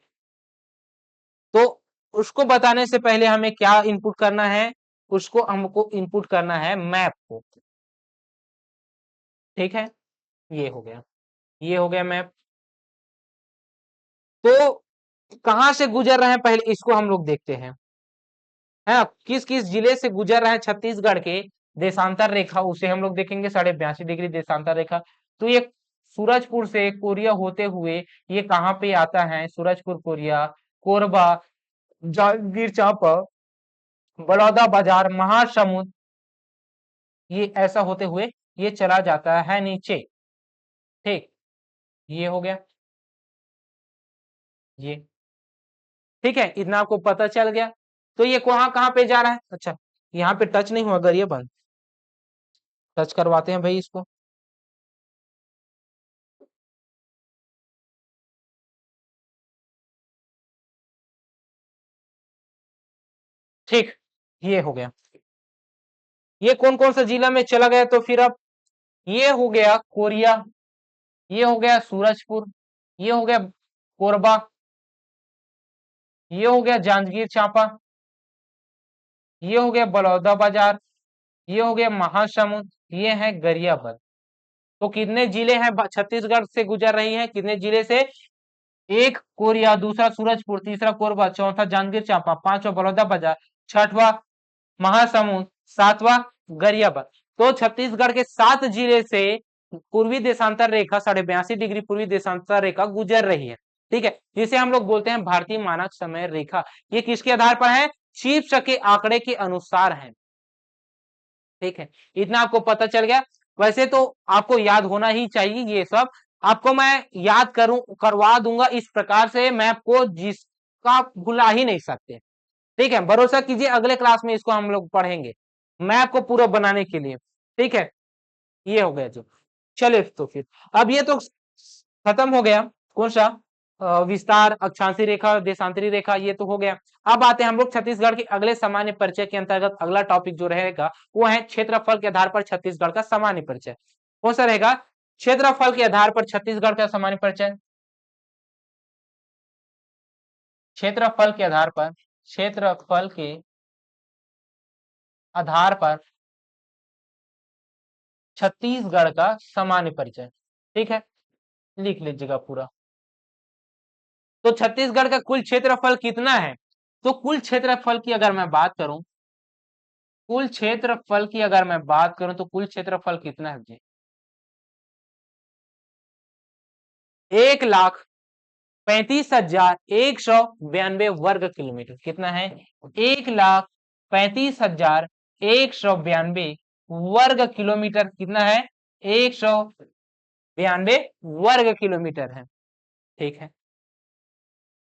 तो उसको बताने से पहले हमें क्या इनपुट करना है, उसको हमको इनपुट करना है मैप को। ठीक है, ये हो गया, ये हो गया मैप। तो कहां से गुजर रहे हैं पहले इसको हम लोग देखते हैं, है, किस किस जिले से गुजर रहा है छत्तीसगढ़ के देशांतर रेखा, उसे हम लोग देखेंगे। 82.5 डिग्री देशांतर रेखा। तो ये सूरजपुर से कोरिया होते हुए ये कहाँ पे आता है, सूरजपुर, कोरिया, कोरबा, जांजगीर चांपा, बड़ौदा बाजार, महासमुंद, ये ऐसा होते हुए ये चला जाता है नीचे। ठीक, ये हो गया, ये ठीक है, इतना आपको पता चल गया। तो ये कहाँ कहाँ पे जा रहा है, अच्छा यहाँ पे टच नहीं हुआ, अगर ये बंद, टच करवाते हैं भाई इसको। ठीक, ये हो गया। ये कौन कौन सा जिला में चला गया, तो फिर अब ये हो गया कोरिया, ये हो गया सूरजपुर, ये हो गया कोरबा, ये हो गया जांजगीर चांपा, ये हो गया बलौदा बाजार, ये हो गया महासमुंद, ये है गरियाबंद। तो कितने जिले हैं छत्तीसगढ़ से गुजर रही हैं, कितने जिले से, एक कोरिया, दूसरा सूरजपुर, तीसरा कोरबा, चौथा जांजगीर चांपा, पांचवा बलौदा बाजार, छठवा महासमुंद, सातवां गरियाबंद। तो छत्तीसगढ़ के 7 जिले से पूर्वी देशांतर रेखा 82.5 डिग्री पूर्वी देशांतर रेखा गुजर रही है। ठीक है, जिसे हम लोग बोलते हैं भारतीय मानक समय रेखा। ये किसके आधार पर है, चीप्स के आंकड़े के अनुसार है। ठीक है, इतना आपको पता चल गया। वैसे तो आपको याद होना ही चाहिए ये सब, आपको मैं याद करूं करवा दूंगा इस प्रकार से मैप को, जिसका भुला ही नहीं सकते। ठीक है, भरोसा कीजिए अगले क्लास में इसको हम लोग पढ़ेंगे मैप को पूरा बनाने के लिए। ठीक है, ये हो गया जो, चलिए तो फिर अब ये तो खत्म हो गया, कौन सा, विस्तार, अक्षांशी रेखा, देशांतरी रेखा, ये तो हो गया। अब आते हैं हम लोग छत्तीसगढ़ के अगले सामान्य परिचय के अंतर्गत, अगला टॉपिक जो रहेगा वो है क्षेत्रफल के आधार पर छत्तीसगढ़ का सामान्य परिचय। कौन सा रहेगा, क्षेत्रफल के आधार पर छत्तीसगढ़ का सामान्य परिचय। क्षेत्रफल के आधार पर, क्षेत्रफल के आधार पर छत्तीसगढ़ का सामान्य परिचय। ठीक है, लिख लीजिएगा पूरा। तो छत्तीसगढ़ का कुल क्षेत्रफल कितना है, तो कुल क्षेत्रफल की अगर मैं बात करूं, कुल क्षेत्रफल की अगर मैं बात करूं तो कुल क्षेत्रफल कितना है जी, 1,35,192 वर्ग किलोमीटर। कितना है, 1,35,192 वर्ग किलोमीटर। कितना है, 192 वर्ग किलोमीटर है। ठीक है,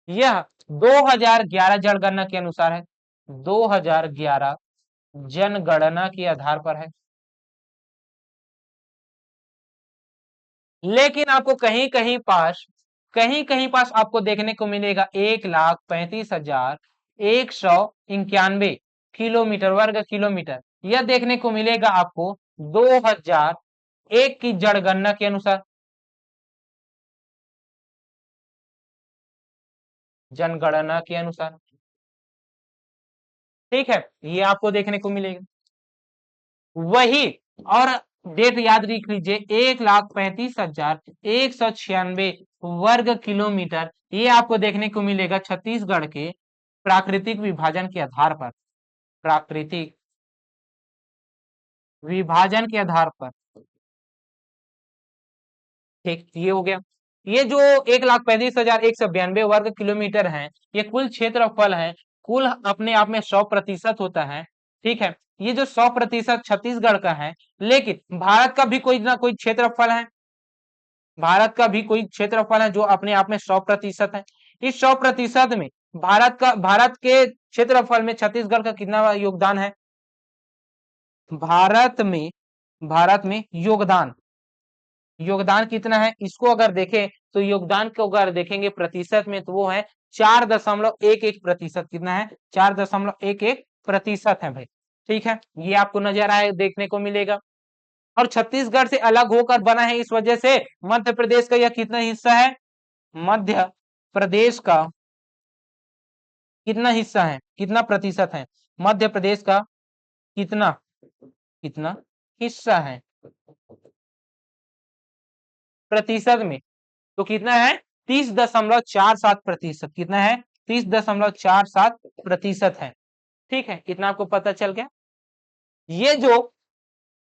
यह 2011 जनगणना के अनुसार है, 2011 जनगणना के आधार पर है। लेकिन आपको कहीं कहीं पास आपको देखने को मिलेगा 1,35,191 किलोमीटर, वर्ग किलोमीटर। यह देखने को मिलेगा आपको 2001 की जनगणना के अनुसार, जनगणना के अनुसार। ठीक है, ये आपको देखने को मिलेगा वही। और डेट याद रख लीजिए, 1,35,196 वर्ग किलोमीटर। ये आपको देखने को मिलेगा छत्तीसगढ़ के प्राकृतिक विभाजन के आधार पर, प्राकृतिक विभाजन के आधार पर। ठीक, ये हो गया। ये जो 1,35,192 वर्ग किलोमीटर है, ये कुल क्षेत्रफल है। कुल अपने आप में 100% होता है। ठीक है, ये जो 100% छत्तीसगढ़ का है, लेकिन भारत का भी कोई ना कोई क्षेत्रफल है, भारत का भी कोई क्षेत्रफल है जो अपने आप में 100% है। इस 100% में भारत के क्षेत्रफल में छत्तीसगढ़ का कितना योगदान है? भारत में योगदान, योगदान कितना है इसको अगर देखें, तो योगदान को अगर देखेंगे प्रतिशत में, तो वो है 4.11%। कितना है? 4.11% है भाई। ठीक है, ये आपको नजर आए, देखने को मिलेगा। और छत्तीसगढ़ से अलग होकर बना है, इस वजह से मध्य प्रदेश का यह कितना हिस्सा है? मध्य प्रदेश का कितना हिस्सा है, कितना प्रतिशत है? मध्य प्रदेश का कितना कितना हिस्सा है प्रतिशत में? तो कितना है? 30.47%। कितना है? 30.47% है। ठीक है, कितना आपको पता चल गया? ये जो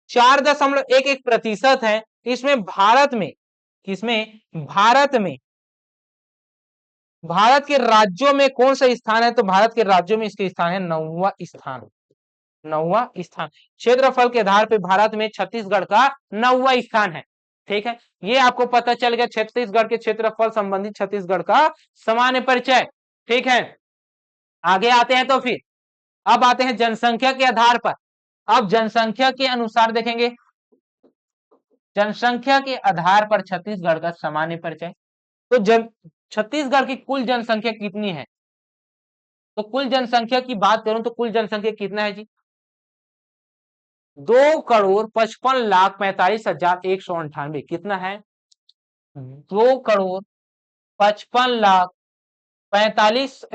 4.11% है, इसमें भारत में, किसमें? भारत के राज्यों में कौन सा स्थान है? तो भारत के राज्यों में इसके स्थान है 9वां स्थान, 9वां स्थान। क्षेत्रफल के आधार पर भारत में छत्तीसगढ़ का 9वां स्थान है। ठीक है, ये आपको पता चल गया छत्तीसगढ़ के क्षेत्रफल संबंधित छत्तीसगढ़ का सामान्य परिचय। ठीक है, आगे आते हैं तो फिर अब आते हैं जनसंख्या के आधार पर। अब जनसंख्या के अनुसार देखेंगे, जनसंख्या के आधार पर छत्तीसगढ़ का सामान्य परिचय। तो छत्तीसगढ़ की कुल जनसंख्या कितनी है? तो कुल जनसंख्या की बात करूं तो कुल जनसंख्या कितना है जी? 2,55,45,198। कितना है? 2,55,45,45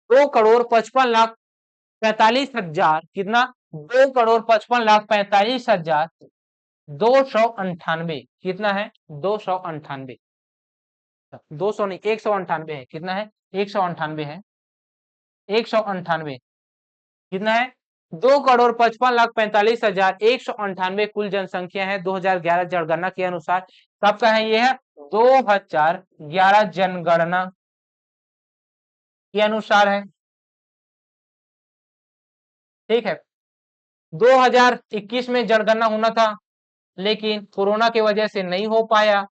2,55,45,000। कितना? 2,55,45,298। कितना है? 298, 200 नहीं, 198 है। कितना है? 198 है, 198। कितना है? 2,55,45,198 कुल जनसंख्या है 2011 जनगणना के अनुसार। कब का है? यह है 2011 जनगणना के अनुसार है। ठीक है, 2021 में जनगणना होना था, लेकिन कोरोना की वजह से नहीं हो पाया।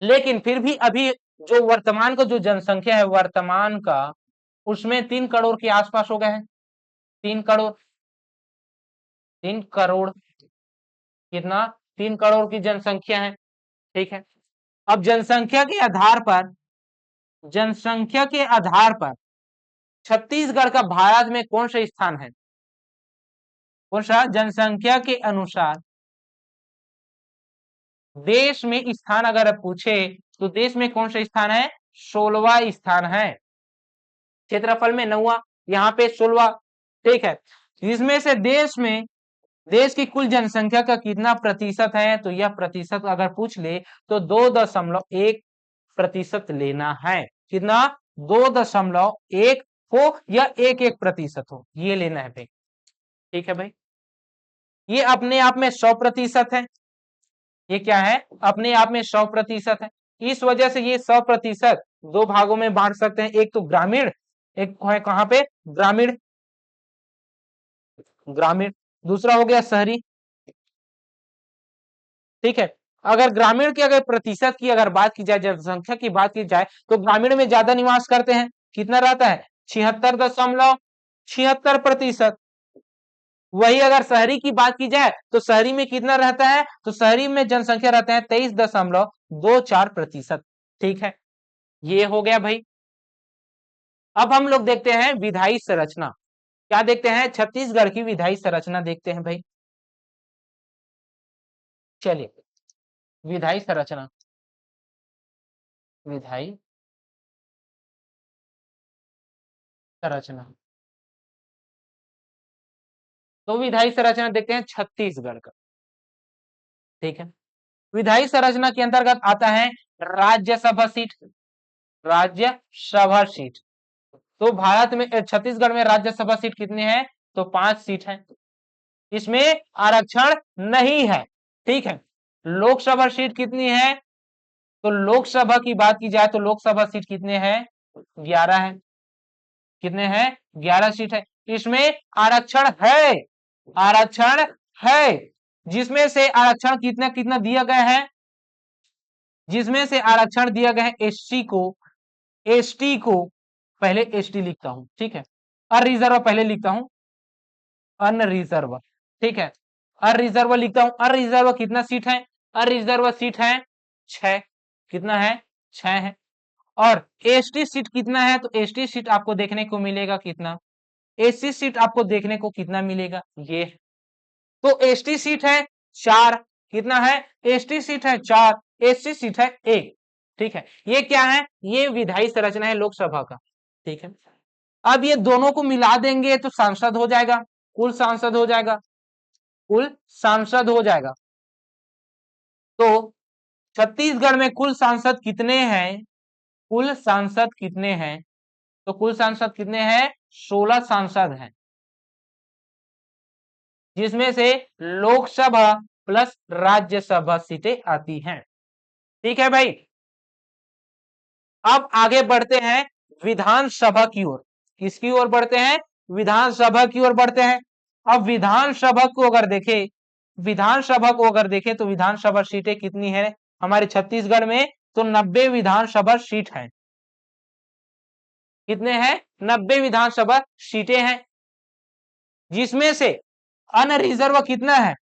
लेकिन फिर भी अभी जो वर्तमान का जो जनसंख्या है, वर्तमान का, उसमें 3 करोड़ के आसपास हो गए हैं। 3 करोड़, 3 करोड़। कितना? 3 करोड़ की जनसंख्या है। ठीक है, अब जनसंख्या के आधार पर छत्तीसगढ़ का भारत में कौन सा स्थान है? कौन सा? जनसंख्या के अनुसार देश में स्थान अगर पूछे, तो देश में कौन सा स्थान है? 16वां स्थान है। क्षेत्रफल में 9वां, यहाँ पे 16वां। ठीक है, इसमें से देश की कुल जनसंख्या का कितना प्रतिशत है? तो यह प्रतिशत अगर पूछ ले, तो 2.1% लेना है। कितना? 2.1 हो या 1% हो, ये लेना है भाई। ठीक है भाई, ये अपने आप में 100% है। ये क्या है? अपने आप में 100% है। इस वजह से ये 100% दो भागों में बांट सकते हैं, एक तो ग्रामीण, एक है कहां पे? ग्रामीण, ग्रामीण। दूसरा हो गया शहरी। ठीक है, अगर ग्रामीण के अगर प्रतिशत की अगर बात की जाए, जनसंख्या की बात की जाए, तो ग्रामीण में ज्यादा निवास करते हैं। कितना रहता है? 76.76%। वही अगर शहरी की बात की जाए तो शहरी में कितना रहता है, तो शहरी में जनसंख्या रहता है 23.24%। ठीक है, ये हो गया भाई। अब हम लोग देखते हैं विधायी संरचना। क्या देखते हैं, छत्तीसगढ़ की विधायी संरचना देखते हैं भाई। चलिए, विधायी संरचना, विधायी संरचना, तो विधायी संरचना देखते हैं छत्तीसगढ़ का। ठीक है, विधायी संरचना के अंतर्गत आता है राज्यसभा सीट, राज्यसभा सीट। तो भारत में छत्तीसगढ़ में राज्यसभा सीट कितने हैं, तो 5 सीट है। इसमें आरक्षण नहीं है। ठीक है, लोकसभा सीट कितनी है, तो लोकसभा की बात की जाए तो लोकसभा सीट कितने हैं, 11 है। कितने हैं, 11 सीट है। इसमें आरक्षण है, आरक्षण है, जिसमें से आरक्षण कितना कितना दिया गया है, जिसमें से आरक्षण दिया गया है एससी को, एसटी को, पहले एसटी लिखता हूं, ठीक है, अनरिजर्व पहले लिखता हूं, अनरिजर्व। ठीक है, अनरिजर्व लिखता हूं। अनरिजर्व कितना सीट है, अनरिजर्व सीट है 6। कितना है, 6 है। और एसटी सीट कितना है, तो एसटी सीट आपको देखने को मिलेगा कितना, एससी सीट आपको देखने को कितना मिलेगा, ये। तो एसटी सीट है 4। कितना है, एसटी सीट है 4, एससी सीट है 1। ठीक है, ये क्या है, ये विधायी संरचना है लोकसभा का। ठीक है, अब ये दोनों को मिला देंगे तो सांसद हो जाएगा, कुल सांसद हो जाएगा, कुल सांसद हो जाएगा। तो छत्तीसगढ़ में कुल सांसद कितने हैं, कुल सांसद कितने हैं, तो कुल सांसद कितने हैं, 16 सांसद हैं, जिसमें से लोकसभा प्लस राज्यसभा सीटें आती हैं। ठीक है भाई, अब आगे बढ़ते हैं विधानसभा की ओर। किसकी ओर बढ़ते हैं, विधानसभा की ओर बढ़ते हैं। अब विधानसभा को अगर देखें, विधानसभा को अगर देखें तो विधानसभा सीटें कितनी है हमारे छत्तीसगढ़ में, तो 90 विधानसभा सीट है। कितने हैं, 90 विधानसभा सीटें हैं, जिसमें से अनरिजर्व कितना है,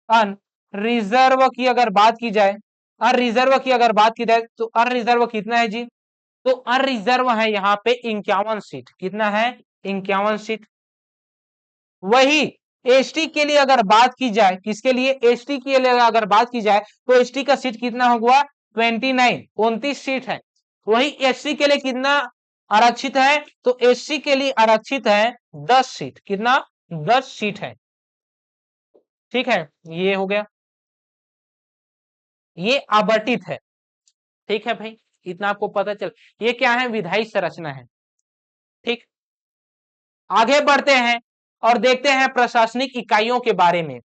अनरिजर्व की अगर बात की जाए, अनरिजर्व की अगर बात की जाए तो अनरिजर्व कितना है जी, तो अनरिजर्व है यहाँ पे 51 सीट। कितना है, 51 सीट। वही एसटी के लिए अगर बात की जाए, किसके लिए, एसटी के लिए अगर बात की जाए तो एसटी का सीट कितना होगा, 29, 29 सीट है। वही एससी के लिए कितना आरक्षित है, तो एससी के लिए आरक्षित है 10 सीट। कितना, 10 सीट है। ठीक है, ये हो गया, ये आवंटित है। ठीक है भाई, इतना आपको पता चल, ये क्या है, विधायी संरचना है। ठीक, आगे बढ़ते हैं और देखते हैं प्रशासनिक इकाइयों के बारे में।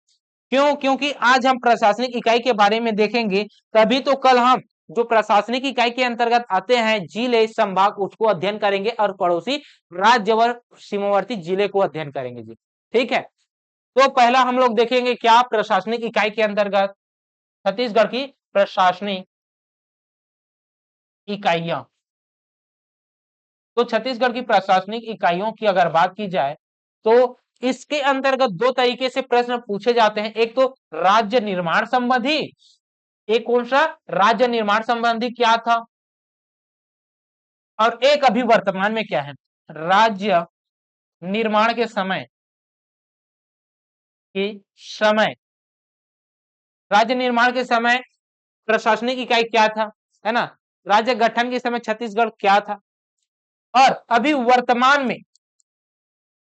क्यों, क्योंकि आज हम प्रशासनिक इकाई के बारे में देखेंगे, तभी तो कल हम जो प्रशासनिक इकाई के अंतर्गत आते हैं जिले संभाग, उसको अध्ययन करेंगे और पड़ोसी राज्य व सीमावर्ती जिले को अध्ययन करेंगे जी। ठीक है, तो पहला हम लोग देखेंगे क्या, प्रशासनिक इकाई के अंतर्गत छत्तीसगढ़ की प्रशासनिक इकाइयां। तो छत्तीसगढ़ की प्रशासनिक इकाइयों की अगर बात की जाए तो इसके अंतर्गत दो तरीके से प्रश्न पूछे जाते हैं। एक तो राज्य निर्माण संबंधी, एक कौन सा, राज्य निर्माण संबंधी क्या था, और एक अभी वर्तमान में क्या है, राज्य निर्माण के समय, के समय, राज्य निर्माण के समय प्रशासनिक इकाई क्या था, है ना, राज्य गठन के समय छत्तीसगढ़ क्या था, और अभी वर्तमान में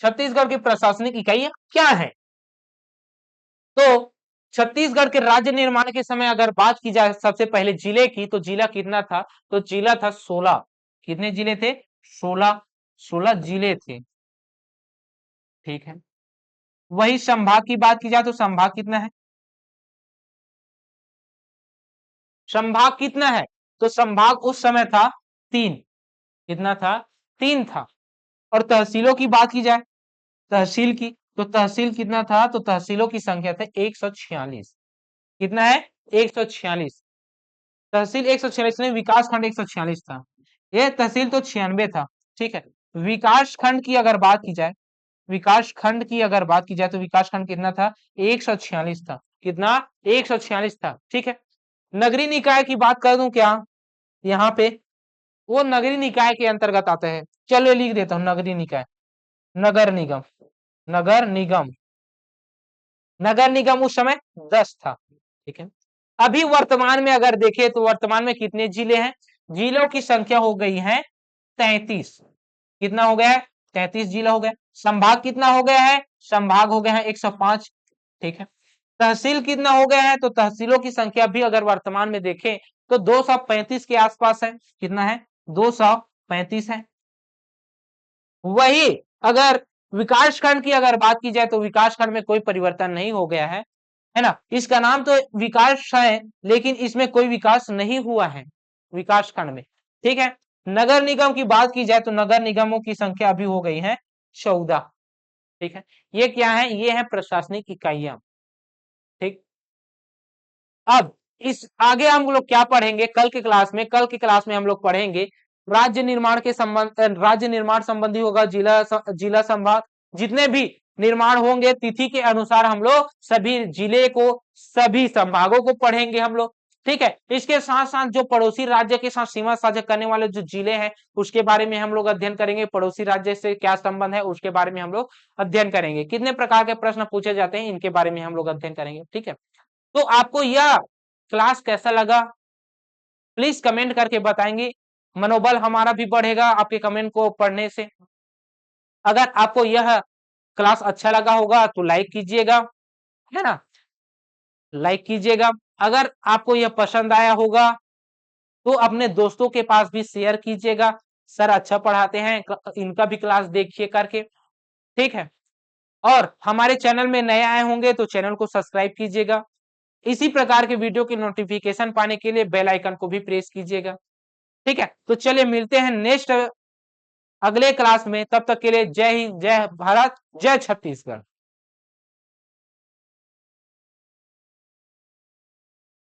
छत्तीसगढ़ की प्रशासनिक इकाइयां क्या है। तो छत्तीसगढ़ के राज्य निर्माण के समय अगर बात की जाए सबसे पहले जिले की, तो जिला कितना था, तो जिला था 16। कितने जिले थे, 16, 16 जिले थे। ठीक है, वही संभाग की बात की जाए तो संभाग कितना है, संभाग कितना है, तो संभाग उस समय था 3। कितना था, 3 था। और तहसीलों की बात की जाए, तहसील की, तो तहसील कितना था, तो तहसीलों की संख्या था 146। कितना है, 146 तहसील, 146 नहीं, विकास खंड 146 था, ये तहसील तो 96 था। ठीक है, विकास खंड की अगर बात की जाए, विकास खंड की अगर बात की जाए तो विकास खंड कितना था? 146 था। कितना? 146 था। ठीक है। नगरीय निकाय की बात कर दूं क्या यहाँ पे? वो नगरीय निकाय के अंतर्गत आता है। चलो लिख देता हूं नगरीय निकाय। नगर निगम। नगर निगम। नगर निगम उस समय 10 था। ठीक है। अभी वर्तमान में अगर देखें तो वर्तमान में कितने जिले हैं? जिलों की संख्या हो गई है 33। कितना हो गया है? 33 जिला हो गया। संभाग कितना हो गया है? संभाग हो गया है 105। ठीक है। तहसील कितना हो गया है? तो तहसीलों की संख्या भी अगर वर्तमान में देखें तो 235 के आसपास है। कितना है? 235 है। वही अगर विकास खंड की अगर बात की जाए तो विकास खंड में कोई परिवर्तन नहीं हो गया है ना? इसका नाम तो विकास है लेकिन इसमें कोई विकास नहीं हुआ है विकास खंड में। ठीक है। नगर निगम की बात की जाए तो नगर निगमों की संख्या अभी हो गई है 14। ठीक है। ये क्या है? ये है प्रशासनिक इकाइयां। ठीक। अब इस आगे हम लोग क्या पढ़ेंगे कल के क्लास में? कल की क्लास में हम लोग पढ़ेंगे राज्य निर्माण के संबंध, राज्य निर्माण संबंधी होगा, जिला संभाग, जितने भी निर्माण होंगे तिथि के अनुसार हम लोग सभी जिले को, सभी संभागों को पढ़ेंगे हम लोग। ठीक है। इसके साथ साथ जो पड़ोसी राज्य के साथ सीमा साझा करने वाले जो जिले हैं उसके बारे में हम लोग अध्ययन करेंगे। पड़ोसी राज्य से क्या संबंध है उसके बारे में हम लोग अध्ययन करेंगे। कितने प्रकार के प्रश्न पूछे जाते हैं इनके बारे में हम लोग अध्ययन करेंगे। ठीक है। तो आपको यह क्लास कैसा लगा प्लीज कमेंट करके बताएंगे। मनोबल हमारा भी बढ़ेगा आपके कमेंट को पढ़ने से। अगर आपको यह क्लास अच्छा लगा होगा तो लाइक कीजिएगा, है ना? लाइक कीजिएगा। अगर आपको यह पसंद आया होगा तो अपने दोस्तों के पास भी शेयर कीजिएगा। सर अच्छा पढ़ाते हैं, इनका भी क्लास देखिए करके। ठीक है। और हमारे चैनल में नए आए होंगे तो चैनल को सब्सक्राइब कीजिएगा। इसी प्रकार के वीडियो की नोटिफिकेशन पाने के लिए बेल आइकन को भी प्रेस कीजिएगा। ठीक है। तो चलिए मिलते हैं नेक्स्ट अगले क्लास में। तब तक के लिए जय हिंद, जय भारत, जय छत्तीसगढ़।